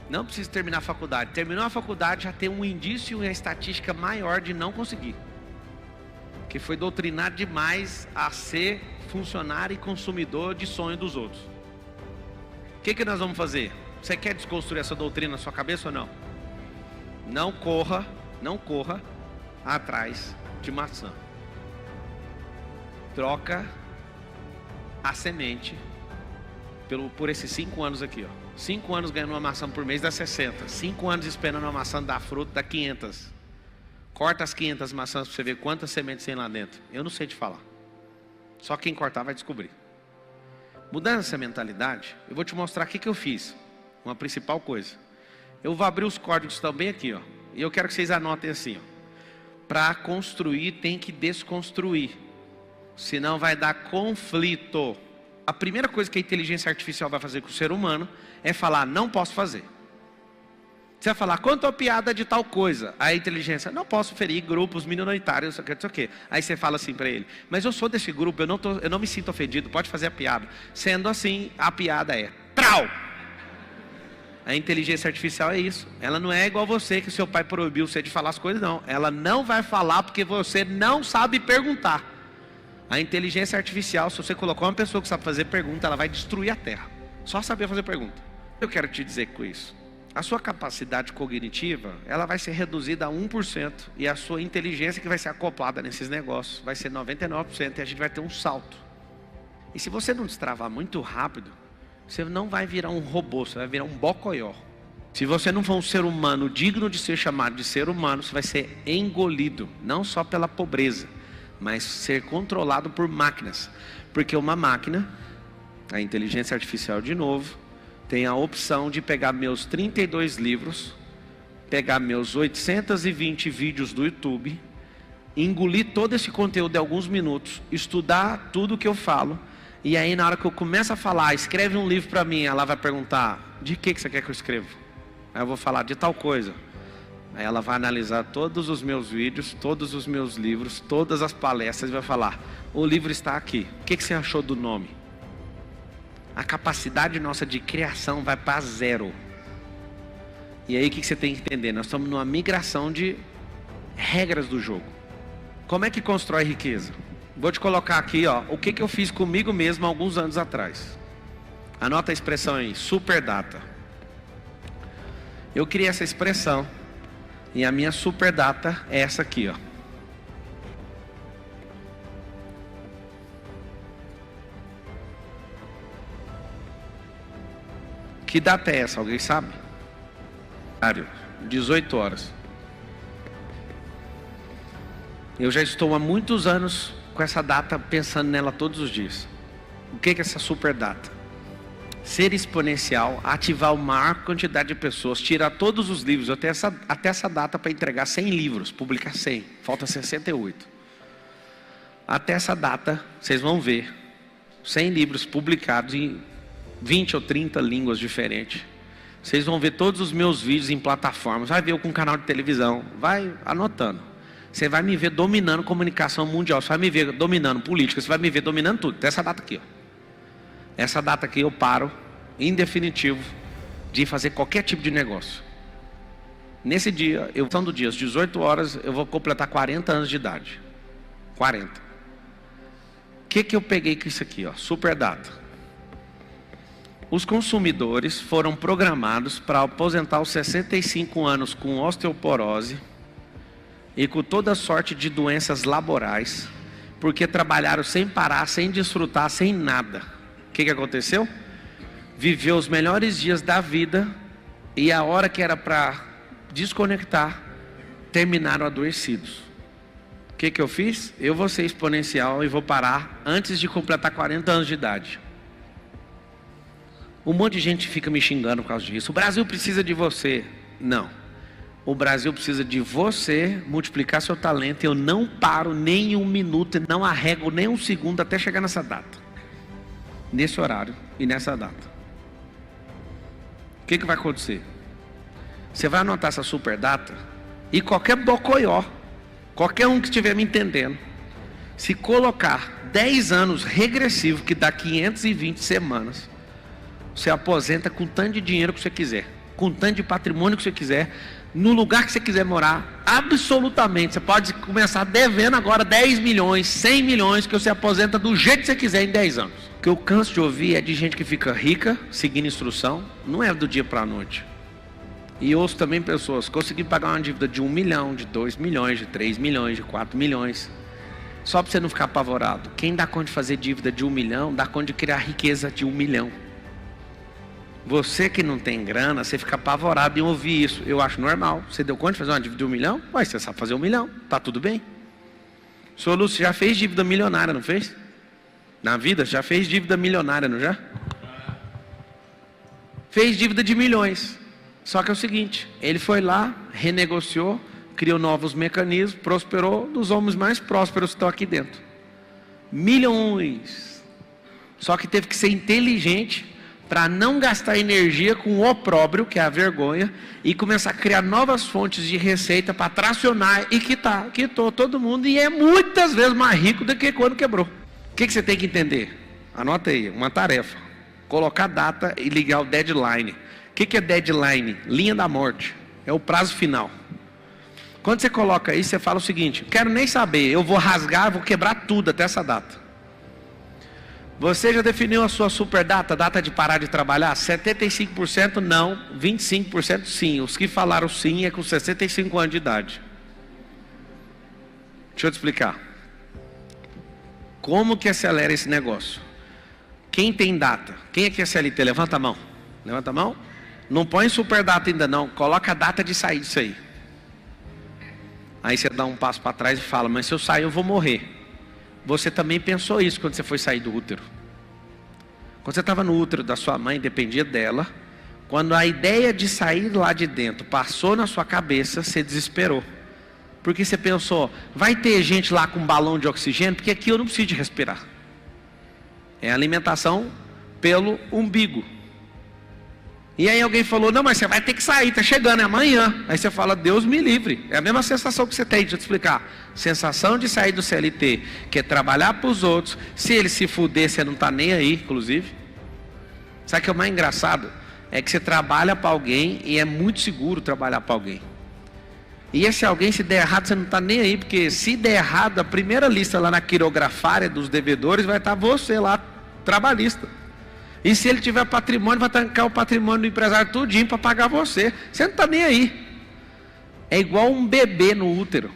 Não precisa terminar a faculdade. Terminou a faculdade, já tem um indício e uma estatística maior de não conseguir. Que foi doutrinado demais a ser funcionário e consumidor de sonho dos outros. O que nós vamos fazer? Você quer desconstruir essa doutrina na sua cabeça ou não? Não corra atrás de maçã. Troca a semente por esses 5 anos aqui, ó. 5 anos ganhando uma maçã por mês dá 60. 5 anos esperando uma maçã dar fruto dá 500. Corta as 500 maçãs para você ver quantas sementes tem lá dentro. Eu não sei te falar. Só quem cortar vai descobrir. Mudando essa mentalidade, eu vou te mostrar o que eu fiz. Uma principal coisa. Eu vou abrir os códigos que estão bem aqui, ó. E eu quero que vocês anotem assim, ó. Para construir tem que desconstruir. Senão vai dar conflito. A primeira coisa que a inteligência artificial vai fazer com o ser humano é falar: não posso fazer. Você vai falar: quanto a piada de tal coisa? A inteligência: não posso ferir grupos minoritários, não sei o quê. Aí você fala assim para ele: mas eu sou desse grupo, eu não me sinto ofendido, pode fazer a piada. Sendo assim, a piada é trau. A inteligência artificial é isso. Ela não é igual você, que seu pai proibiu você de falar as coisas, não. Ela não vai falar porque você não sabe perguntar. A inteligência artificial, se você colocar uma pessoa que sabe fazer pergunta, ela vai destruir a Terra. Só saber fazer pergunta. Eu quero te dizer com isso: a sua capacidade cognitiva, ela vai ser reduzida a 1%. E a sua inteligência que vai ser acoplada nesses negócios vai ser 99%. E a gente vai ter um salto. E se você não destravar muito rápido, você não vai virar um robô, você vai virar um bocoió. Se você não for um ser humano digno de ser chamado de ser humano, você vai ser engolido. Não só pela pobreza, mas ser controlado por máquinas. Porque uma máquina, a inteligência artificial de novo, tem a opção de pegar meus 32 livros, pegar meus 820 vídeos do YouTube, engolir todo esse conteúdo de alguns minutos, estudar tudo que eu falo, e aí na hora que eu começo a falar: escreve um livro para mim, ela vai perguntar: de que você quer que eu escreva? Aí eu vou falar: de tal coisa. Aí ela vai analisar todos os meus vídeos, todos os meus livros, todas as palestras, e vai falar: o livro está aqui, o que você achou do nome? A capacidade nossa de criação vai para 0. E aí o que você tem que entender? Nós estamos numa migração de regras do jogo. Como é que constrói riqueza? Vou te colocar aqui, ó, o que eu fiz comigo mesmo há alguns anos atrás. Anota a expressão aí: superdata. Eu criei essa expressão e a minha superdata é essa aqui, ó. Que data é essa? Alguém sabe? 18 horas. Eu já estou há muitos anos com essa data, pensando nela todos os dias. O que é essa super data? Ser exponencial, ativar uma maior quantidade de pessoas, tirar todos os livros. Eu tenho até essa data para entregar 100 livros, publicar 100, falta 68. Até essa data, vocês vão ver 100 livros publicados em 20 ou 30 línguas diferentes. Vocês vão ver todos os meus vídeos em plataformas. Vai ver eu com canal de televisão. Vai anotando. Você vai me ver dominando comunicação mundial. Você vai me ver dominando política. Você vai me ver dominando tudo. Até essa data aqui, ó. Essa data aqui eu paro, em definitivo, de fazer qualquer tipo de negócio. Nesse dia, são do dia, às 18 horas, eu vou completar 40 anos de idade. 40. O que eu peguei com isso aqui, ó? Super data. Os consumidores foram programados para aposentar aos 65 anos com osteoporose e com toda sorte de doenças laborais, porque trabalharam sem parar, sem desfrutar, sem nada. O que aconteceu? Viveu os melhores dias da vida e a hora que era para desconectar, terminaram adoecidos. O que eu fiz? Eu vou ser exponencial e vou parar antes de completar 40 anos de idade. Um monte de gente fica me xingando por causa disso. O Brasil precisa de você. Não. O Brasil precisa de você multiplicar seu talento. Eu não paro nem um minuto, não arrego nem um segundo até chegar nessa data. Nesse horário e nessa data. O que vai acontecer? Você vai anotar essa super data e qualquer bocoió, qualquer um que estiver me entendendo, se colocar 10 anos regressivo, que dá 520 semanas, você aposenta com tanto de dinheiro que você quiser, com tanto de patrimônio que você quiser, no lugar que você quiser morar, absolutamente. Você pode começar devendo agora 10 milhões, 100 milhões, que você aposenta do jeito que você quiser em 10 anos. O que eu canso de ouvir é de gente que fica rica, seguindo instrução, não é do dia para a noite. E ouço também pessoas conseguindo pagar uma dívida de 1 milhão, de 2 milhões, de 3 milhões, de 4 milhões. Só para você não ficar apavorado. Quem dá conta de fazer dívida de 1 milhão, dá conta de criar riqueza de 1 milhão. Você que não tem grana, você fica apavorado em ouvir isso. Eu acho normal. Você deu conta de fazer uma dívida de 1 milhão? Ué, você sabe fazer 1 milhão. Tá tudo bem. O senhor Lúcio já fez dívida milionária, não fez? Na vida, já fez dívida milionária, não já? Fez dívida de milhões. Só que é o seguinte, ele foi lá, renegociou, criou novos mecanismos, prosperou, dos homens mais prósperos que estão aqui dentro. Milhões. Só que teve que ser inteligente para não gastar energia com o opróbrio, que é a vergonha, e começar a criar novas fontes de receita para tracionar e quitou todo mundo, e é muitas vezes mais rico do que quando quebrou. O que você tem que entender? Anota aí, uma tarefa. Colocar data e ligar o deadline. O que é deadline? Linha da morte. É o prazo final. Quando você coloca isso, você fala o seguinte: quero nem saber, eu vou rasgar, vou quebrar tudo até essa data. Você já definiu a sua super data, data de parar de trabalhar? 75% não, 25% sim. Os que falaram sim é com 65 anos de idade. Deixa eu te explicar. Como que acelera esse negócio? Quem tem data? Quem é que é CLT? Levanta a mão. Levanta a mão. Não põe super data ainda não. Coloca a data de sair disso aí. Aí você dá um passo para trás e fala: mas se eu sair eu vou morrer. Você também pensou isso quando você foi sair do útero. Quando você estava no útero da sua mãe, dependia dela. Quando a ideia de sair lá de dentro passou na sua cabeça, você desesperou. Porque você pensou: vai ter gente lá com balão de oxigênio, porque aqui eu não preciso de respirar. É alimentação pelo umbigo. E aí alguém falou: não, mas você vai ter que sair, está chegando, é amanhã. Aí você fala: Deus me livre. É a mesma sensação que você tem, deixa eu te explicar. Sensação de sair do CLT, que é trabalhar para os outros. Se ele se fuder, você não está nem aí, inclusive. Sabe o que é o mais engraçado? É que você trabalha para alguém e é muito seguro trabalhar para alguém. E esse alguém, se der errado, você não está nem aí, porque se der errado, a primeira lista lá na quirografária dos devedores vai estar você lá, trabalhista. E se ele tiver patrimônio, vai tancar o patrimônio do empresário tudinho para pagar você. Você não está nem aí. É igual um bebê no útero.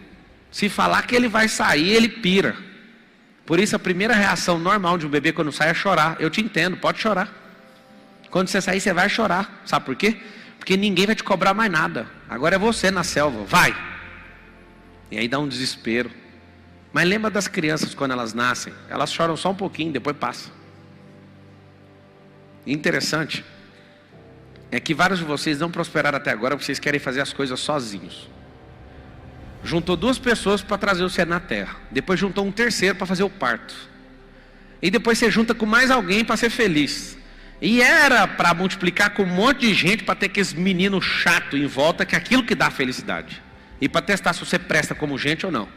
Se falar que ele vai sair, ele pira. Por isso a primeira reação normal de um bebê quando sai é chorar. Eu te entendo, pode chorar. Quando você sair, você vai chorar. Sabe por quê? Porque ninguém vai te cobrar mais nada. Agora é você na selva, vai. E aí dá um desespero. Mas lembra das crianças quando elas nascem? Elas choram só um pouquinho, depois passa. Interessante é que vários de vocês não prosperaram até agora porque vocês querem fazer as coisas sozinhos. Juntou 2 pessoas para trazer o ser na terra. Depois juntou um terceiro para fazer o parto. E depois você junta com mais alguém para ser feliz. E era para multiplicar com um monte de gente, para ter aqueles meninos chatos em volta, que é aquilo que dá felicidade. E para testar se você presta como gente ou não.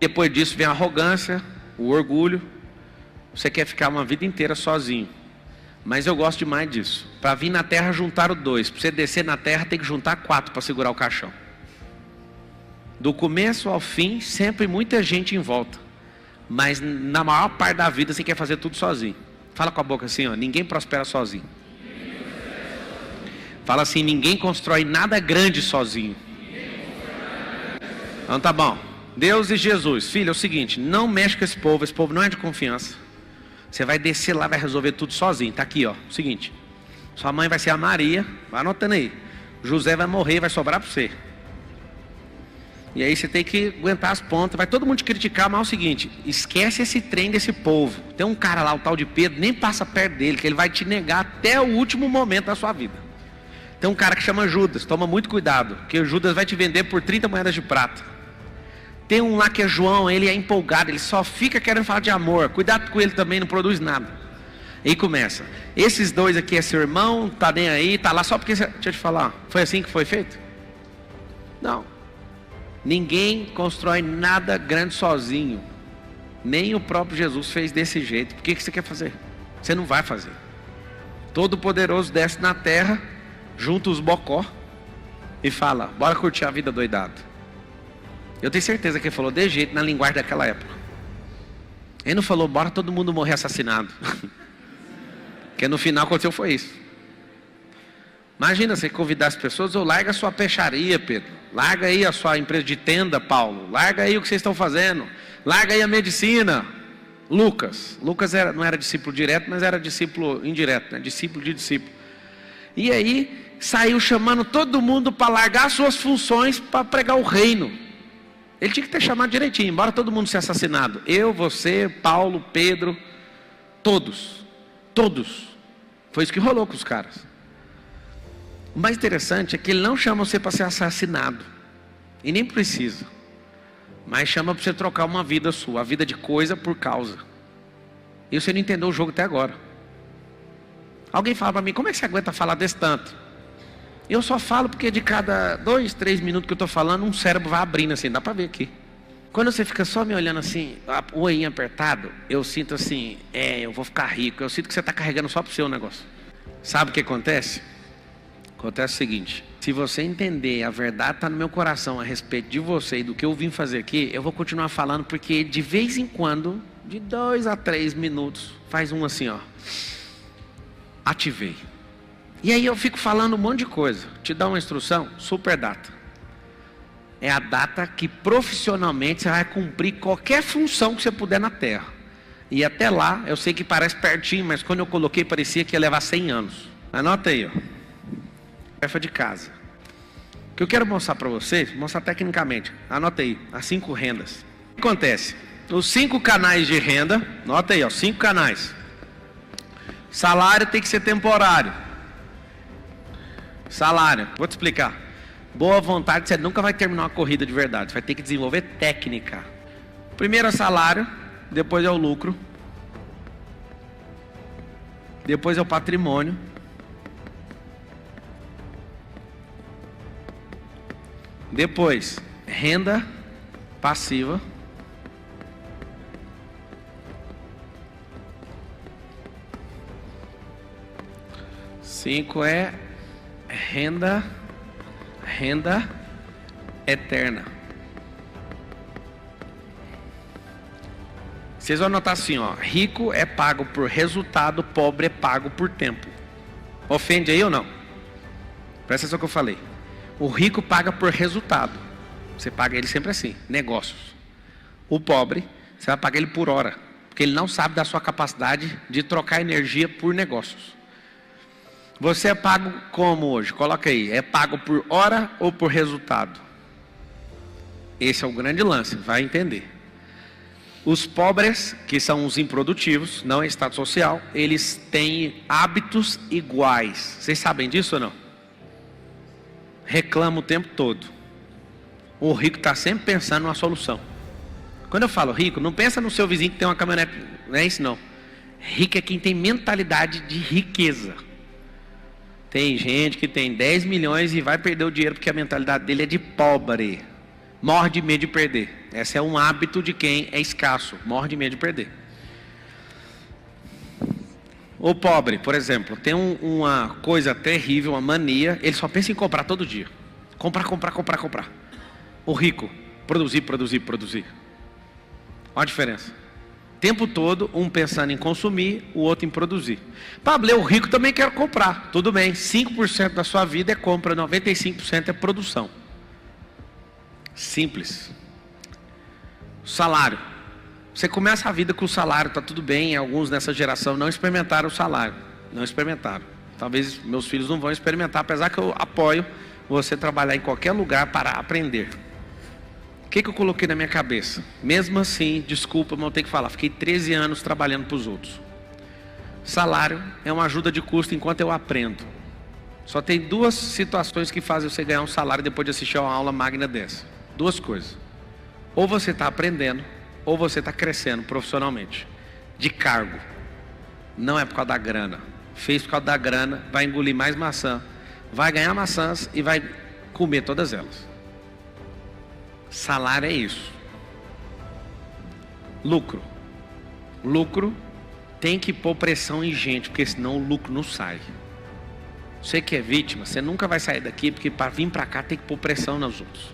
Depois disso vem a arrogância, o orgulho. Você quer ficar uma vida inteira sozinho. Mas eu gosto demais disso. Para vir na terra juntaram 2. Para você descer na terra tem que juntar 4 para segurar o caixão. Do começo ao fim, sempre muita gente em volta. Mas na maior parte da vida você quer fazer tudo sozinho. Fala com a boca assim, ó, ninguém prospera sozinho. Fala assim, ninguém constrói nada grande sozinho. Então tá bom. Deus e Jesus. Filho, é o seguinte, não mexe com esse povo não é de confiança. Você vai descer lá, vai resolver tudo sozinho. Tá aqui, ó, seguinte. Sua mãe vai ser a Maria, vai anotando aí. José vai morrer, vai sobrar para você. E aí você tem que aguentar as pontas. Vai todo mundo te criticar, mas é o seguinte, esquece esse trem desse povo. Tem um cara lá, o tal de Pedro, nem passa perto dele, que ele vai te negar até o último momento da sua vida. Tem um cara que chama Judas, toma muito cuidado, porque o Judas vai te vender por 30 moedas de prata. Tem um lá que é João, ele é empolgado, ele só fica querendo falar de amor. Cuidado com ele também, não produz nada. Aí começa. Esses 2 aqui é seu irmão, tá nem aí, tá lá só porque... Deixa eu te falar, foi assim que foi feito? Não. Ninguém constrói nada grande sozinho. Nem o próprio Jesus fez desse jeito. Por que você quer fazer? Você não vai fazer. Todo-Poderoso desce na terra, junta os bocó e fala, bora curtir a vida doidado. Eu tenho certeza que ele falou de jeito na linguagem daquela época. Ele não falou, bora todo mundo morrer assassinado. Porque no final aconteceu foi isso. Imagina você convidar as pessoas, ou larga a sua peixaria, Pedro. Larga aí a sua empresa de tenda, Paulo. Larga aí o que vocês estão fazendo. Larga aí a medicina. Lucas não era discípulo direto, mas era discípulo indireto, né? Discípulo de discípulo. E aí saiu chamando todo mundo para largar suas funções para pregar o reino. Ele tinha que ter chamado direitinho, embora todo mundo ser assassinado. Eu, você, Paulo, Pedro, todos. Foi isso que rolou com os caras. O mais interessante é que ele não chama você para ser assassinado. E nem precisa. Mas chama para você trocar uma vida sua. A vida de coisa por causa. E você não entendeu o jogo até agora. Alguém fala para mim, como é que você aguenta falar desse tanto? Eu só falo porque de cada 2, 3 minutos que eu estou falando, um cérebro vai abrindo assim, dá para ver aqui. Quando você fica só me olhando assim, o olhinho apertado, eu sinto assim, eu vou ficar rico. Eu sinto que você está carregando só para o seu negócio. Sabe o que acontece? Acontece o seguinte, se você entender, a verdade está no meu coração a respeito de você e do que eu vim fazer aqui, eu vou continuar falando, porque de vez em quando, de 2 a 3 minutos, faz um assim, ó, ativei. E aí eu fico falando um monte de coisa, te dá uma instrução, super data. É a data que profissionalmente você vai cumprir qualquer função que você puder na Terra. E até lá, eu sei que parece pertinho, mas quando eu coloquei parecia que ia levar 100 anos. Anota aí, ó. Tarefa de casa. O que eu quero mostrar para vocês, mostrar tecnicamente. Anota aí, as 5 rendas. O que acontece? Os 5 canais de renda, anota aí, ó, 5 canais. Salário tem que ser temporário. Salário, vou te explicar. Boa vontade, você nunca vai terminar uma corrida de verdade. Você vai ter que desenvolver técnica. Primeiro é salário, depois é o lucro. Depois é o patrimônio. Depois, renda passiva. Cinco é renda eterna. Vocês vão anotar assim, ó. Rico é pago por resultado, pobre é pago por tempo. Ofende aí ou não? Presta atenção no que eu falei. O rico paga por resultado. Você paga ele sempre assim, negócios. O pobre, você vai pagar ele por hora, porque ele não sabe da sua capacidade de trocar energia por negócios. Você é pago como hoje? Coloca aí, é pago por hora ou por resultado? Esse é o grande lance, vai entender. Os pobres, que são os improdutivos, não é estado social, eles têm hábitos iguais. Vocês sabem disso ou não? Reclama o tempo todo. O rico está sempre pensando numa solução. Quando eu falo rico, não pensa no seu vizinho que tem uma caminhonete, não é isso não. Rico é quem tem mentalidade de riqueza. Tem gente que tem 10 milhões e vai perder o dinheiro porque a mentalidade dele é de pobre. Morre de medo de perder. Esse é um hábito de quem é escasso. Morre de medo de perder. O pobre, por exemplo, tem uma coisa terrível, uma mania. Ele só pensa em comprar todo dia. Comprar. O rico, produzir. Olha a diferença. O tempo todo, um pensando em consumir, o outro em produzir. Pablo, eu rico também quero comprar. Tudo bem, 5% da sua vida é compra, 95% é produção. Simples. Salário. Você começa a vida com o salário, está tudo bem. Alguns nessa geração não experimentaram o salário. Não experimentaram. Talvez meus filhos não vão experimentar, apesar que eu apoio você trabalhar em qualquer lugar para aprender. O que eu coloquei na minha cabeça? Mesmo assim, desculpa, mas eu tenho que falar. Fiquei 13 anos trabalhando para os outros. Salário é uma ajuda de custo enquanto eu aprendo. Só tem duas situações que fazem você ganhar um salário depois de assistir a uma aula magna dessa. Duas coisas. Ou você está aprendendo, ou você está crescendo profissionalmente. De cargo. Não é por causa da grana. Fez por causa da grana, vai engolir mais maçã. Vai ganhar maçãs e vai comer todas elas. Salário é isso. Lucro. Lucro tem que pôr pressão em gente, porque senão o lucro não sai. Você que é vítima, você nunca vai sair daqui, porque para vir para cá tem que pôr pressão nos outros.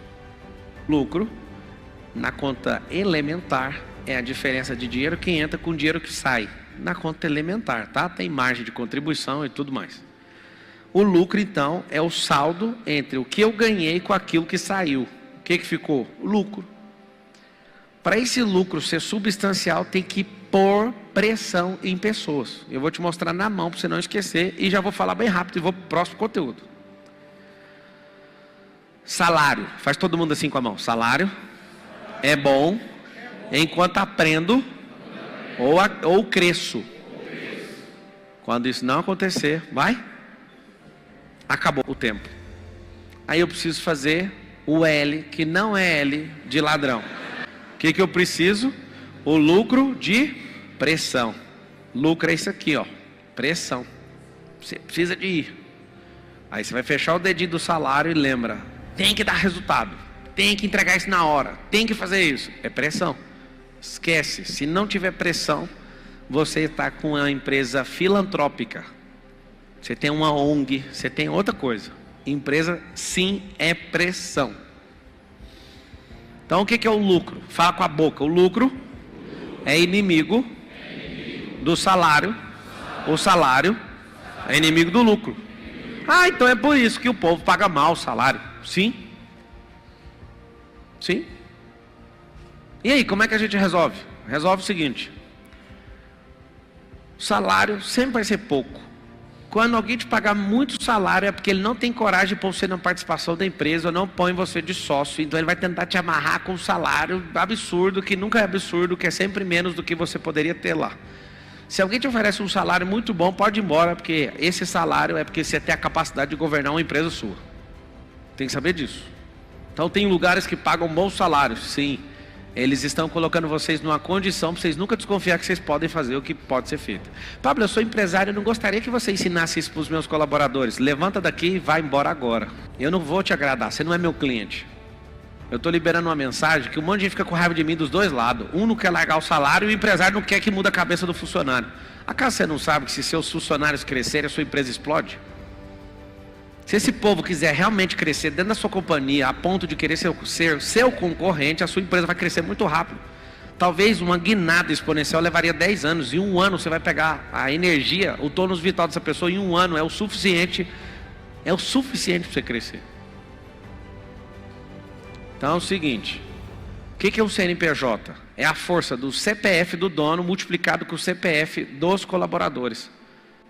Lucro, na conta elementar, é a diferença de dinheiro que entra com dinheiro que sai. Na conta elementar, tá? Tem margem de contribuição e tudo mais. O lucro, então, é o saldo entre o que eu ganhei com aquilo que saiu. O que ficou? O lucro. Para esse lucro ser substancial, tem que pôr pressão em pessoas. Eu vou te mostrar na mão para você não esquecer e já vou falar bem rápido e vou para o próximo conteúdo. Salário. Faz todo mundo assim com a mão. Salário é bom enquanto aprendo ou cresço. Quando isso não acontecer, vai? Acabou o tempo. Aí eu preciso fazer o L, que não é L de ladrão. O que eu preciso? O lucro de pressão. Lucro é isso aqui, ó. Pressão. Você precisa de ir. Aí você vai fechar o dedinho do salário e lembra. Tem que dar resultado. Tem que entregar isso na hora. Tem que fazer isso. É pressão. Esquece. Se não tiver pressão, você está com uma empresa filantrópica. Você tem uma ONG. Você tem outra coisa. Empresa, sim, é pressão. Então o que é o lucro? Fala com a boca. O lucro é inimigo do salário. O salário é inimigo do lucro. Ah, então é por isso que o povo paga mal o salário. Sim. Sim. E aí, como é que a gente resolve? Resolve o seguinte. O salário sempre vai ser pouco. Quando alguém te pagar muito salário é porque ele não tem coragem de pôr você na participação da empresa ou não põe você de sócio. Então ele vai tentar te amarrar com um salário absurdo, que nunca é absurdo, que é sempre menos do que você poderia ter lá. Se alguém te oferece um salário muito bom, pode ir embora, porque esse salário é porque você tem a capacidade de governar uma empresa sua. Tem que saber disso. Então tem lugares que pagam bons salários, sim. Eles estão colocando vocês numa condição para vocês nunca desconfiar que vocês podem fazer o que pode ser feito. Pablo, eu sou empresário, eu não gostaria que você ensinasse isso para os meus colaboradores. Levanta daqui e vai embora agora. Eu não vou te agradar, você não é meu cliente. Eu estou liberando uma mensagem que um monte de gente fica com raiva de mim dos dois lados. Um não quer largar o salário e o empresário não quer que mude a cabeça do funcionário. Acaso você não sabe que se seus funcionários crescerem, a sua empresa explode? Se esse povo quiser realmente crescer dentro da sua companhia, a ponto de querer ser seu concorrente, a sua empresa vai crescer muito rápido. Talvez uma guinada exponencial levaria 10 anos. Em um ano você vai pegar a energia, o tônus vital dessa pessoa, em um ano é o suficiente para você crescer. Então é o seguinte, o que é o CNPJ? É a força do CPF do dono multiplicado com o CPF dos colaboradores.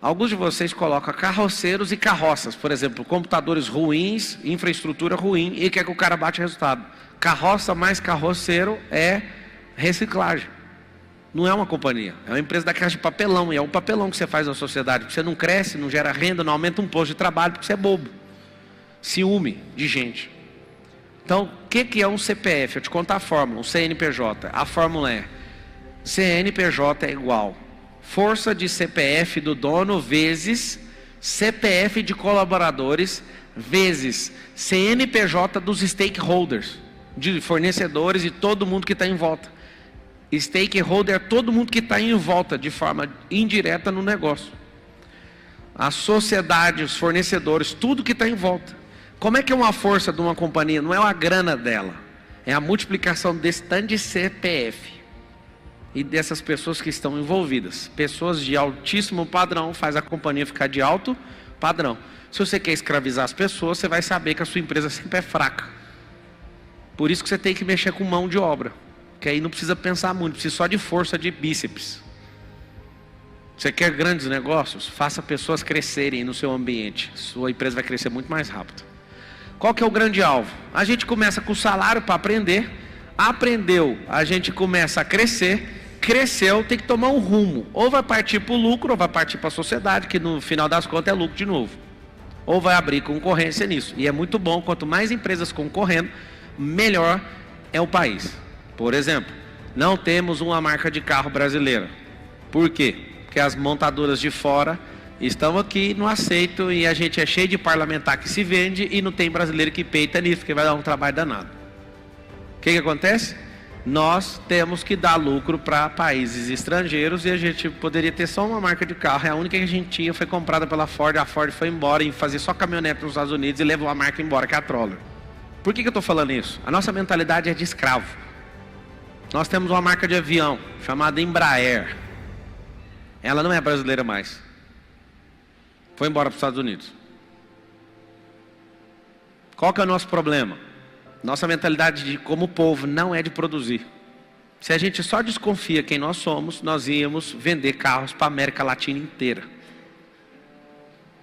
Alguns de vocês colocam carroceiros e carroças, por exemplo, computadores ruins, infraestrutura ruim, e quer que o cara bate resultado. Carroça mais carroceiro é reciclagem. Não é uma companhia, é uma empresa daquelas de papelão, e é um papelão que você faz na sociedade, porque você não cresce, não gera renda, não aumenta um posto de trabalho, porque você é bobo. Ciúme de gente. Então, o que é um CPF? Eu te conto a fórmula, um CNPJ. A fórmula é, CNPJ é igual Força de CPF do dono vezes CPF de colaboradores vezes CNPJ dos stakeholders, de fornecedores e todo mundo que está em volta. Stakeholder é todo mundo que está em volta de forma indireta no negócio. A sociedade, os fornecedores, tudo que está em volta. Como é que é uma força de uma companhia? Não é a grana dela, é a multiplicação desse tanto de CPF e dessas pessoas que estão envolvidas. Pessoas de altíssimo padrão faz a companhia ficar de alto padrão. Se você quer escravizar as pessoas, você vai saber que a sua empresa sempre é fraca. Por isso que você tem que mexer com mão de obra, que aí não precisa pensar muito, precisa só de força de bíceps. Você quer grandes negócios? Faça pessoas crescerem no seu ambiente. Sua empresa vai crescer muito mais rápido. Qual que é o grande alvo? A gente começa com o salário para aprender. Aprendeu, a gente começa a crescer. Cresceu, tem que tomar um rumo. Ou vai partir para o lucro, ou vai partir para a sociedade, que no final das contas é lucro de novo. Ou vai abrir concorrência nisso. E é muito bom, quanto mais empresas concorrendo, melhor é o país. Por exemplo, não temos uma marca de carro brasileira. Por quê? Porque as montadoras de fora estão aqui, não aceitam, e a gente é cheio de parlamentar que se vende e não tem brasileiro que peita nisso, porque vai dar um trabalho danado. O que acontece? Nós temos que dar lucro para países estrangeiros e a gente poderia ter só uma marca de carro. A única que a gente tinha foi comprada pela Ford. A Ford foi embora e fazer só caminhonete nos Estados Unidos e levou a marca embora, que é a Troller. Por que eu estou falando isso? A nossa mentalidade é de escravo. Nós temos uma marca de avião chamada Embraer. Ela não é brasileira mais. Foi embora para os Estados Unidos. Qual que é o nosso problema? Nossa mentalidade como povo não é de produzir. Se a gente só desconfia quem nós somos, nós íamos vender carros para a América Latina inteira.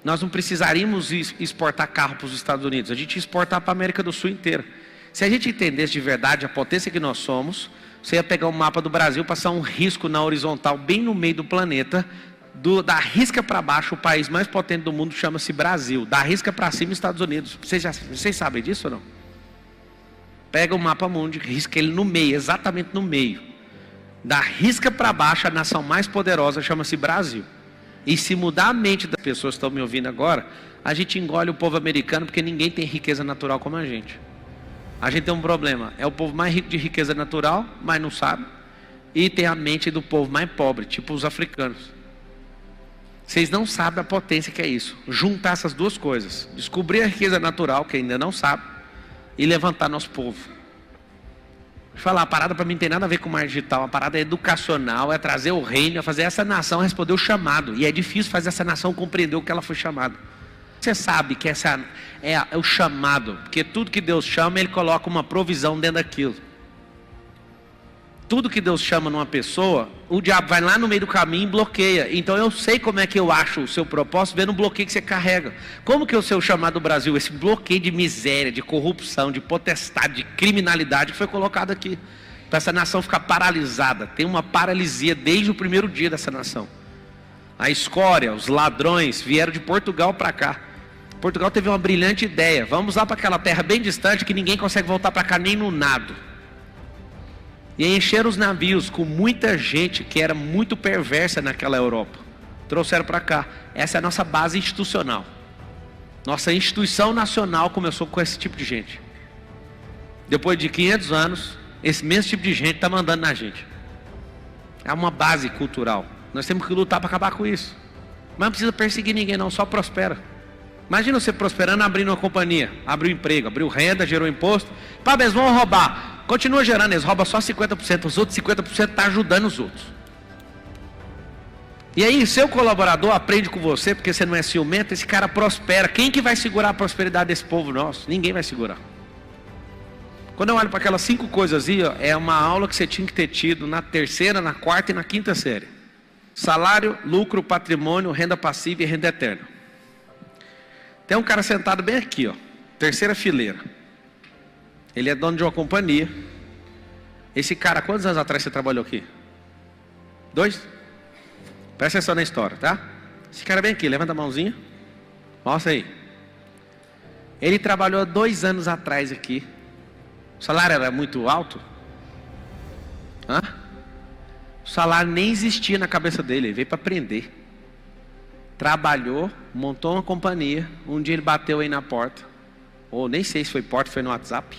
Nós não precisaríamos exportar carro para os Estados Unidos, a gente ia exportar para a América do Sul inteira. Se a gente entendesse de verdade a potência que nós somos, você ia pegar um mapa do Brasil, passar um risco na horizontal, bem no meio do planeta, da risca para baixo, o país mais potente do mundo chama-se Brasil. Da risca para cima, Estados Unidos. Vocês sabem disso ou não? Pega o mapa mundo, risca ele no meio, exatamente no meio. Da risca para baixo, a nação mais poderosa chama-se Brasil. E se mudar a mente das pessoas que estão me ouvindo agora, a gente engole o povo americano, porque ninguém tem riqueza natural como a gente. A gente tem um problema, é o povo mais rico de riqueza natural, mas não sabe. E tem a mente do povo mais pobre, tipo os africanos. Vocês não sabem a potência que é isso. Juntar essas duas coisas. Descobrir a riqueza natural, que ainda não sabe, e levantar nosso povo. Deixa eu falar, a parada para mim não tem nada a ver com marketing digital. A parada é educacional, é trazer o reino, é fazer essa nação responder o chamado. E é difícil fazer essa nação compreender o que ela foi chamada. Você sabe que essa é o chamado, porque tudo que Deus chama, Ele coloca uma provisão dentro daquilo. Tudo que Deus chama numa pessoa, o diabo vai lá no meio do caminho e bloqueia. Então eu sei como é que eu acho o seu propósito, vendo o bloqueio que você carrega. Como que é o seu chamado Brasil? Esse bloqueio de miséria, de corrupção, de potestade, de criminalidade que foi colocado aqui. Para essa nação ficar paralisada. Tem uma paralisia desde o primeiro dia dessa nação. A escória, os ladrões vieram de Portugal para cá. Portugal teve uma brilhante ideia. Vamos lá para aquela terra bem distante que ninguém consegue voltar para cá nem no nado. E encheram os navios com muita gente que era muito perversa naquela Europa. Trouxeram para cá. Essa é a nossa base institucional. Nossa instituição nacional começou com esse tipo de gente. Depois de 500 anos, esse mesmo tipo de gente está mandando na gente. É uma base cultural. Nós temos que lutar para acabar com isso. Mas não precisa perseguir ninguém não, só prospera. Imagina você prosperando, abrindo uma companhia. Abriu emprego, abriu renda, gerou imposto. Pá, eles vão roubar. Continua gerando, eles roubam só 50%, os outros 50% está ajudando os outros. E aí, seu colaborador aprende com você, porque você não é ciumento, esse cara prospera. Quem que vai segurar a prosperidade desse povo nosso? Ninguém vai segurar. Quando eu olho para aquelas 5 coisas aí, ó, é uma aula que você tinha que ter tido na terceira, na quarta e na quinta série. Salário, lucro, patrimônio, renda passiva e renda eterna. Tem um cara sentado bem aqui, ó, terceira fileira. Ele é dono de uma companhia. Esse cara, quantos anos atrás você trabalhou aqui? 2? Presta atenção na história, tá? Esse cara bem aqui, levanta a mãozinha. Mostra aí. Ele trabalhou 2 anos atrás aqui. O salário era muito alto? Hã? O O salário nem existia na cabeça dele, ele veio para aprender. Trabalhou, montou uma companhia. Um dia ele bateu aí na porta, ou nem sei se foi porta, foi no WhatsApp,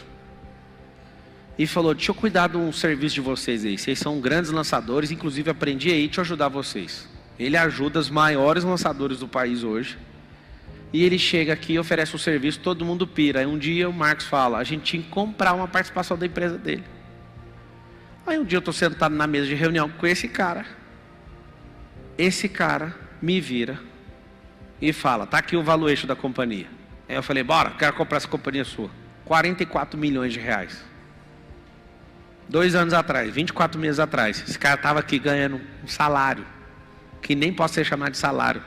e falou: deixa eu cuidar de um serviço de vocês aí. Vocês são grandes lançadores, inclusive aprendi aí, deixa eu ajudar vocês. Ele ajuda os maiores lançadores do país hoje. E ele chega aqui e oferece um serviço, todo mundo pira. Aí um dia o Marcos fala: a gente tinha que comprar uma participação da empresa dele. Aí um dia eu estou sentado na mesa de reunião com esse cara. Esse cara me vira e fala: tá aqui o valuation da companhia. Aí eu falei: bora, quero comprar essa companhia sua. 44 milhões de reais. 2 anos atrás, 24 meses atrás, esse cara estava aqui ganhando um salário, que nem pode ser chamado de salário.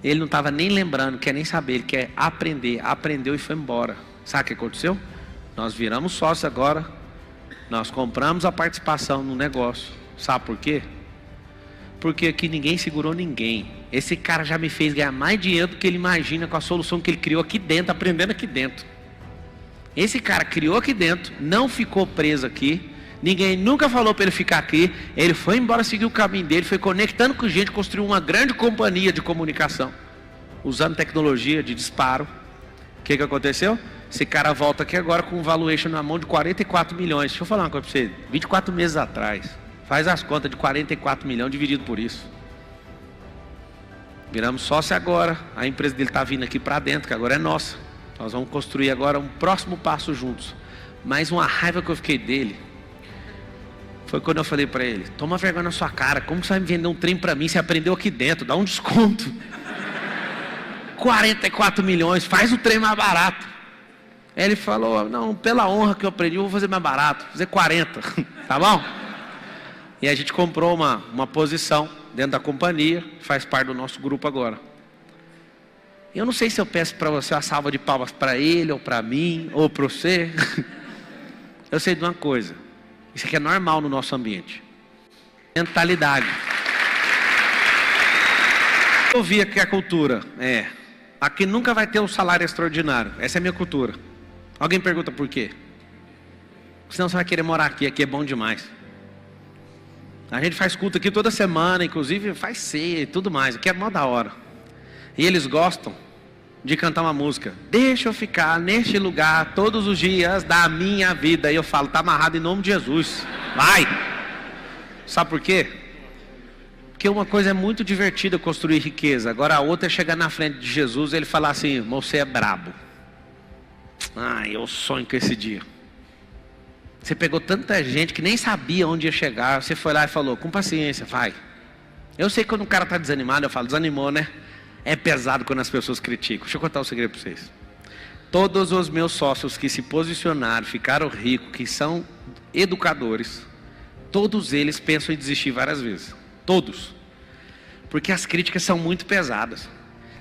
Ele não estava nem lembrando, quer nem saber, ele quer aprender. Aprendeu e foi embora. Sabe o que aconteceu? Nós viramos sócios agora. Nós compramos a participação no negócio. Sabe por quê? Porque aqui ninguém segurou ninguém. Esse cara já me fez ganhar mais dinheiro do que ele imagina com a solução que ele criou aqui dentro, aprendendo aqui dentro. Esse cara criou aqui dentro, não ficou preso aqui. Ninguém nunca falou para ele ficar aqui. Ele foi embora, seguiu o caminho dele, foi conectando com gente, construiu uma grande companhia de comunicação, usando tecnologia de disparo. O que aconteceu? Esse cara volta aqui agora com um valuation na mão de 44 milhões. Deixa eu falar uma coisa para você. 24 meses atrás, faz as contas de 44 milhões dividido por isso. Viramos sócio agora. A empresa dele está vindo aqui para dentro, que agora é nossa. Nós vamos construir agora um próximo passo juntos. Mas uma raiva que eu fiquei dele foi quando eu falei para ele: toma vergonha na sua cara, como você vai me vender um trem para mim? Você aprendeu aqui dentro, dá um desconto. 44 milhões, faz o trem mais barato. Aí ele falou: não, pela honra que eu aprendi, eu vou fazer mais barato, vou fazer 40, tá bom? E a gente comprou uma posição dentro da companhia, faz parte do nosso grupo agora. Eu não sei se eu peço para você uma salva de palmas para ele, ou para mim, ou para você. Eu sei de uma coisa: isso aqui é normal no nosso ambiente. Mentalidade. Eu vi aqui a cultura. Aqui nunca vai ter um salário extraordinário. Essa é a minha cultura. Alguém pergunta por quê? Senão você vai querer morar aqui. Aqui é bom demais. A gente faz culto aqui toda semana. Inclusive faz ceia e tudo mais. Aqui é mó da hora. E eles gostam de cantar uma música: deixa eu ficar neste lugar todos os dias da minha vida. E eu falo: tá amarrado em nome de Jesus, vai. Sabe por quê? Porque uma coisa é muito divertida, construir riqueza. Agora a outra é chegar na frente de Jesus e ele falar assim: você é brabo. Eu sonho com esse dia. Você pegou tanta gente que nem sabia onde ia chegar. Você foi lá e falou: com paciência, vai. Eu sei que quando o cara está desanimado, eu falo: desanimou, né? É pesado quando as pessoas criticam. Deixa eu contar um segredo para vocês. Todos os meus sócios que se posicionaram, ficaram ricos, que são educadores, todos eles pensam em desistir várias vezes. Todos. Porque as críticas são muito pesadas.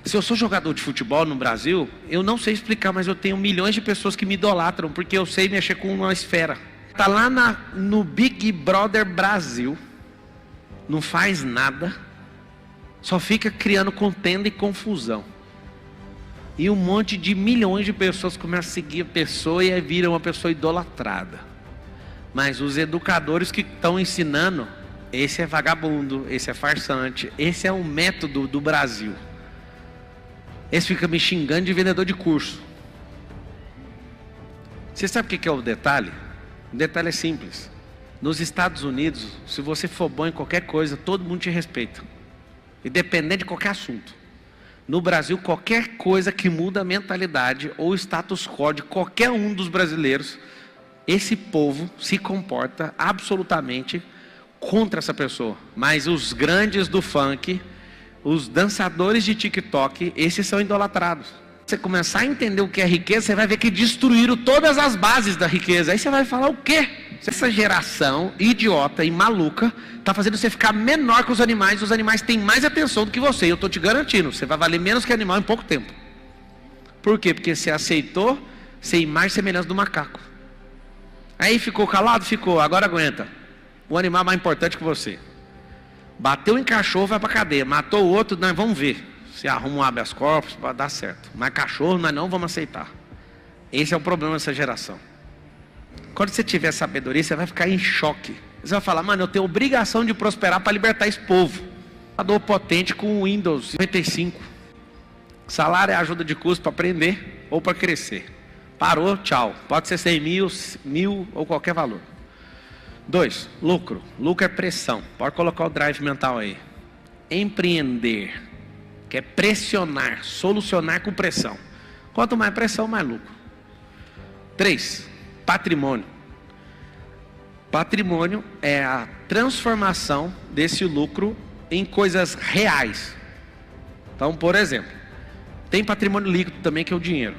Se eu sou jogador de futebol no Brasil, eu não sei explicar, mas eu tenho milhões de pessoas que me idolatram, porque eu sei mexer com uma esfera. Está lá no Big Brother Brasil, não faz nada, só fica criando contenda e confusão. E um monte de milhões de pessoas começam a seguir a pessoa e aí vira uma pessoa idolatrada. Mas os educadores que estão ensinando, esse é vagabundo, esse é farsante, esse é o método do Brasil. Esse fica me xingando de vendedor de curso. Você sabe o que é o detalhe? O detalhe é simples. Nos Estados Unidos, se você for bom em qualquer coisa, todo mundo te respeita. Independente de qualquer assunto. No Brasil, qualquer coisa que muda a mentalidade ou o status quo de qualquer um dos brasileiros, esse povo se comporta absolutamente contra essa pessoa. Mas os grandes do funk, os dançadores de TikTok, esses são idolatrados. Você começar a entender o que é riqueza, você vai ver que destruíram todas as bases da riqueza. Aí você vai falar: o quê? Essa geração idiota e maluca está fazendo você ficar menor que os animais têm mais atenção do que você. E eu estou te garantindo, você vai valer menos que animal em pouco tempo. Por quê? Porque você aceitou ser imagem e semelhança do macaco. Aí ficou calado? Ficou. Agora aguenta. O animal é mais importante que você. Bateu em cachorro, vai para cadeia. Matou o outro, nós vamos ver se arruma um habeas corpus para dar certo. Mas cachorro nós não vamos aceitar. Esse é o problema dessa geração. Quando você tiver sabedoria, você vai ficar em choque Você vai falar, mano, eu tenho obrigação de prosperar para libertar esse povo. Computador potente com Windows 95. Salário é ajuda de custo para aprender ou para crescer. Parou, tchau. Pode ser 100 mil, 1.000 ou qualquer valor. 2, lucro. Lucro é pressão. Pode colocar o drive mental aí. Empreender, que é pressionar, solucionar com pressão. Quanto mais pressão, mais lucro. 3, patrimônio. Patrimônio é a transformação desse lucro em coisas reais. Então, por exemplo, tem patrimônio líquido também, que é o dinheiro.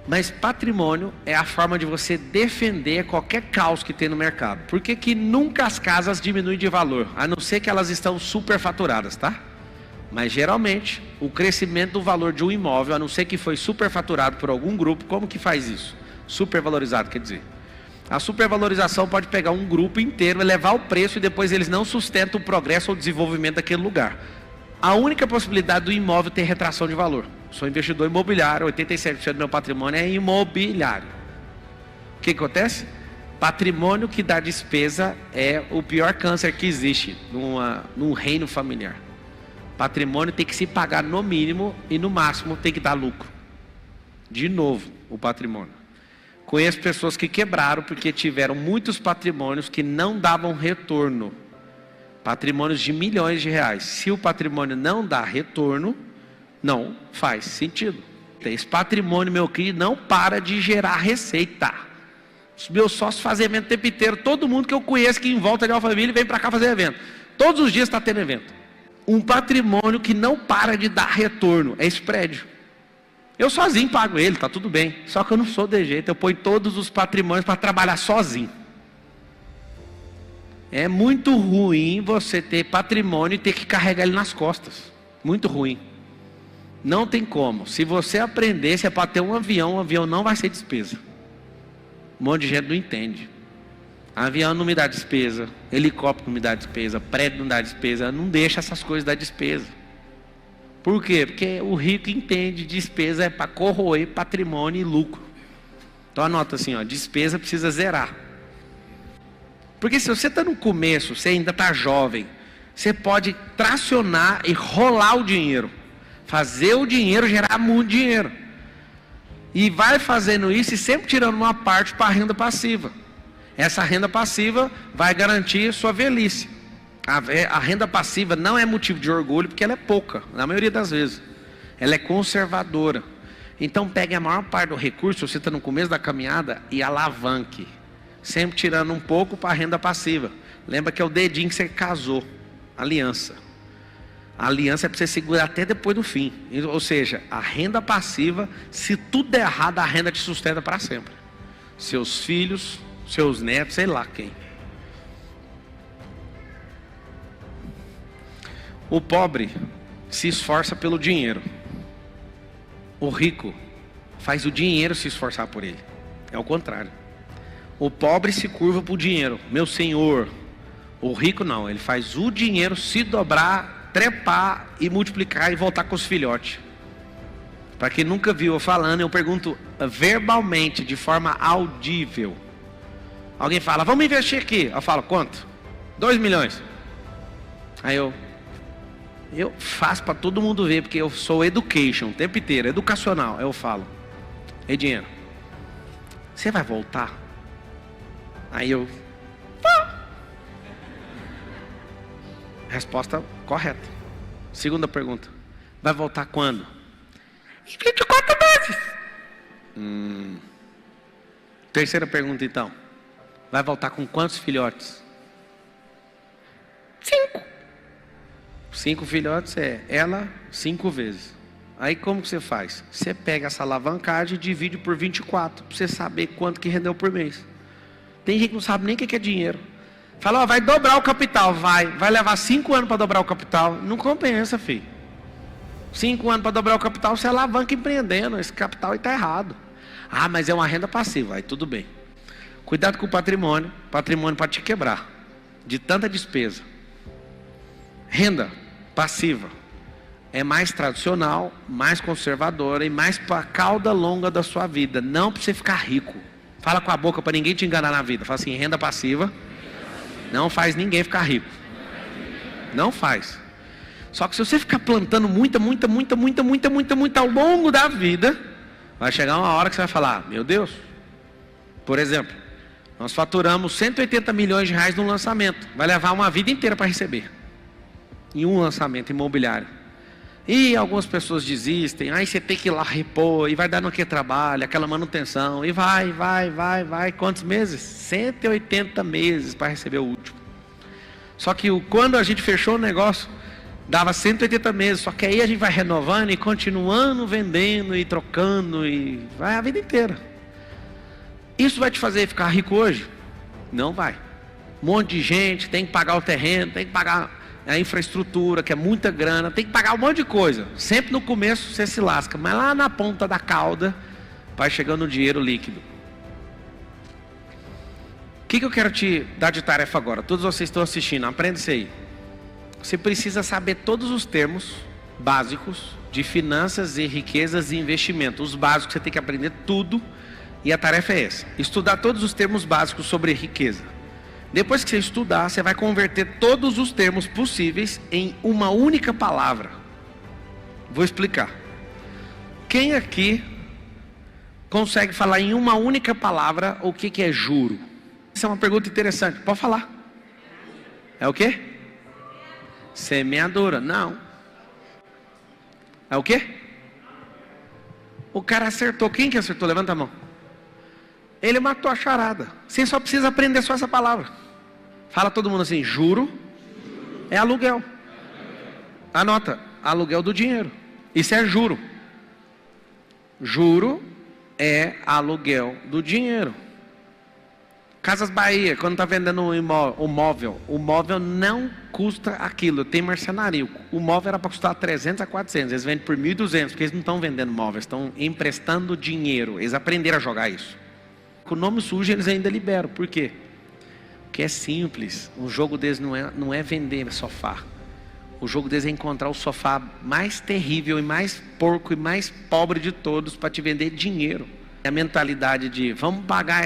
Mas patrimônio é a forma de você defender qualquer caos que tem no mercado. Por que que nunca as casas diminuem de valor? A não ser que elas estão superfaturadas, tá? Mas geralmente, o crescimento do valor de um imóvel, a não ser que foi superfaturado por algum grupo, como que faz isso? Supervalorizado, quer dizer. A supervalorização pode pegar um grupo inteiro, elevar o preço e depois eles não sustentam o progresso ou o desenvolvimento daquele lugar. A única possibilidade do imóvel ter retração de valor. Sou investidor imobiliário, 87% do meu patrimônio é imobiliário. O que acontece? Patrimônio que dá despesa é o pior câncer que existe num reino familiar. Patrimônio tem que se pagar no mínimo e no máximo tem que dar lucro. De novo, o patrimônio. Conheço pessoas que quebraram porque tiveram muitos patrimônios que não davam retorno. Patrimônios de milhões de reais. Se o patrimônio não dá retorno, não faz sentido. Esse patrimônio, meu querido, não para de gerar receita. Os meus sócios fazem evento o tempo inteiro. Todo mundo que eu conheço que em volta de Alphaville vem para cá fazer evento. Todos os dias está tendo evento. Um patrimônio que não para de dar retorno é esse prédio. Eu sozinho pago ele, tá tudo bem. Só que eu não sou de jeito, eu ponho todos os patrimônios para trabalhar sozinho. É muito ruim você ter patrimônio e ter que carregar ele nas costas. Muito ruim. Não tem como. Se você aprender, se é para ter um avião não vai ser despesa. Um monte de gente não entende. Avião não me dá despesa, helicóptero não me dá despesa, prédio não dá despesa, não deixa essas coisas dar despesa. Por quê? Porque o rico entende despesa é para corroer patrimônio e lucro. Então anota assim, ó, despesa precisa zerar. Porque se você está no começo, você ainda está jovem, você pode tracionar e rolar o dinheiro. Fazer o dinheiro gerar muito dinheiro. E vai fazendo isso e sempre tirando uma parte para a renda passiva. Essa renda passiva vai garantir sua velhice. A renda passiva não é motivo de orgulho, porque ela é pouca, na maioria das vezes. Ela é conservadora. Então pegue a maior parte do recurso, você está no começo da caminhada, e alavanque. Sempre tirando um pouco para a renda passiva. Lembra que é o dedinho que você casou. Aliança. A aliança é para você segurar até depois do fim. Ou seja, a renda passiva, se tudo der errado, a renda te sustenta para sempre. Seus filhos, seus netos, sei lá quem. O pobre se esforça pelo dinheiro. O rico faz o dinheiro se esforçar por ele. É o contrário. O pobre se curva para o dinheiro. Meu senhor. O rico não. Ele faz o dinheiro se dobrar, trepar e multiplicar e voltar com os filhotes. Para quem nunca viu eu falando, eu pergunto verbalmente, de forma audível. Alguém fala, vamos investir aqui. Eu falo, quanto? 2 milhões. Aí eu faço para todo mundo ver, porque eu sou education o tempo inteiro, educacional. Eu falo, ei dinheiro, você vai voltar? Aí eu, resposta correta. Segunda pergunta, vai voltar quando? Em 24 meses. Terceira pergunta então, vai voltar com quantos filhotes? 5. 5 filhotes é ela 5 vezes. Aí como que você faz? Você pega essa alavancagem e divide por 24, para você saber quanto que rendeu por mês. Tem gente que não sabe nem o que é dinheiro. Fala, ó, vai dobrar o capital, vai levar 5 anos para dobrar o capital. Não compensa, filho. 5 anos para dobrar o capital, você alavanca empreendendo, esse capital aí está errado. Ah, mas é uma renda passiva, aí tudo bem. Cuidado com o patrimônio pode te quebrar, de tanta despesa. Renda passiva é mais tradicional, mais conservadora e mais para a cauda longa da sua vida, não para você ficar rico. Fala com a boca para ninguém te enganar na vida. Fala assim, renda passiva Não faz ninguém ficar rico. Não faz. Só que se você ficar plantando muita ao longo da vida, vai chegar uma hora que você vai falar, meu Deus. Por exemplo, nós faturamos 180 milhões de reais num lançamento. Vai levar uma vida inteira para receber. Em um lançamento imobiliário. E algumas pessoas desistem. Aí você tem que ir lá repor. E vai dar no que trabalho, aquela manutenção. E vai. Quantos meses? 180 meses para receber o último. Só que quando a gente fechou o negócio, dava 180 meses. Só que aí a gente vai renovando e continuando vendendo e trocando. E vai a vida inteira. Isso vai te fazer ficar rico hoje? Não vai. Um monte de gente, tem que pagar o terreno, tem que pagar a infraestrutura, que é muita grana, tem que pagar um monte de coisa. Sempre no começo você se lasca, mas lá na ponta da cauda vai chegando o dinheiro líquido. O que eu quero te dar de tarefa agora? Todos vocês estão assistindo, aprenda isso aí. Você precisa saber todos os termos básicos de finanças e riquezas e investimento. Os básicos você tem que aprender tudo. E a tarefa é essa: estudar todos os termos básicos sobre riqueza. Depois que você estudar, você vai converter todos os termos possíveis em uma única palavra. Vou explicar. Quem aqui consegue falar em uma única palavra o que é juro? Essa é uma pergunta interessante. Pode falar. É o quê? Semeadura. Não. É o quê? O cara acertou. Quem que acertou? Levanta a mão. Ele matou a charada. Você só precisa aprender só essa palavra. Fala todo mundo assim: juro é aluguel. Anota: aluguel do dinheiro. Isso é juro. Juro é aluguel do dinheiro. Casas Bahia, quando está vendendo o móvel não custa aquilo, tem marcenaria. O móvel era para custar 300 a 400, eles vendem por 1.200, porque eles não estão vendendo móveis, estão emprestando dinheiro. Eles aprenderam a jogar isso. Com o nome sujo eles ainda liberam. Por quê? Porque é simples. O jogo deles não é vender sofá. O jogo deles é encontrar o sofá mais terrível e mais porco e mais pobre de todos para te vender dinheiro. É a mentalidade de vamos pagar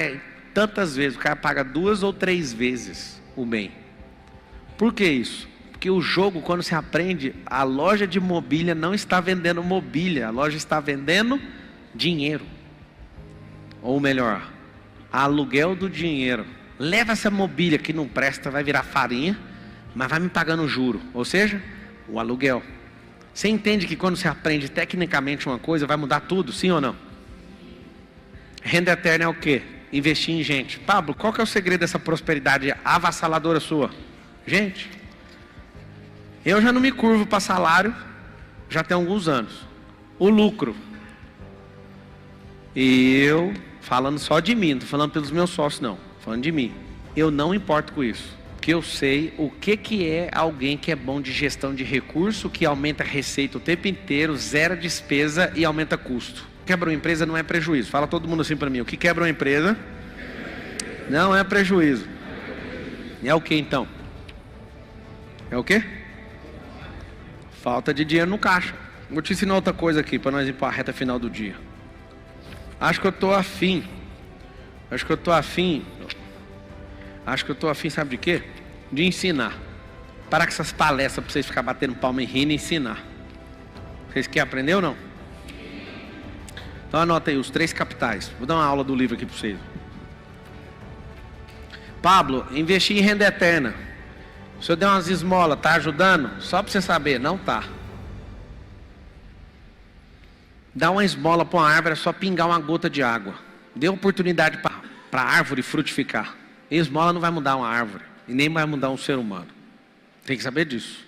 tantas vezes. O cara paga 2 ou 3 vezes o bem. Por que isso? Porque o jogo, quando se aprende, a loja de mobília não está vendendo mobília. A loja está vendendo dinheiro. Ou melhor, aluguel do dinheiro. Leva essa mobília que não presta, vai virar farinha, mas vai me pagando juro. Ou seja, o aluguel. Você entende que quando você aprende tecnicamente uma coisa, vai mudar tudo, sim ou não? Renda eterna é o quê? Investir em gente. Pablo, qual que é o segredo dessa prosperidade avassaladora sua? Gente, eu já não me curvo para salário, já tem alguns anos. O lucro. Eu, falando só de mim, não estou falando pelos meus sócios não, falando de mim. Eu não importo com isso, porque eu sei o que é alguém que é bom de gestão de recurso, que aumenta a receita o tempo inteiro, zera despesa e aumenta custo. Quebra uma empresa não é prejuízo. Fala todo mundo assim para mim: o que quebra uma empresa não é prejuízo. É o que então? É o que? Falta de dinheiro no caixa. Vou te ensinar outra coisa aqui para nós ir para a reta final do dia. Acho que eu estou afim, sabe de quê? De ensinar. Parar com essas palestras para vocês ficarem batendo palma e rindo e ensinar. Vocês querem aprender ou não? Então anota aí os 3 capitais. Vou dar uma aula do livro aqui para vocês. Pablo, investir em renda eterna. Se eu der umas esmolas, tá ajudando? Só para você saber, não tá. Dá uma esmola para uma árvore, é só pingar uma gota de água. Dê oportunidade para a árvore frutificar. Esmola não vai mudar uma árvore. E nem vai mudar um ser humano. Tem que saber disso.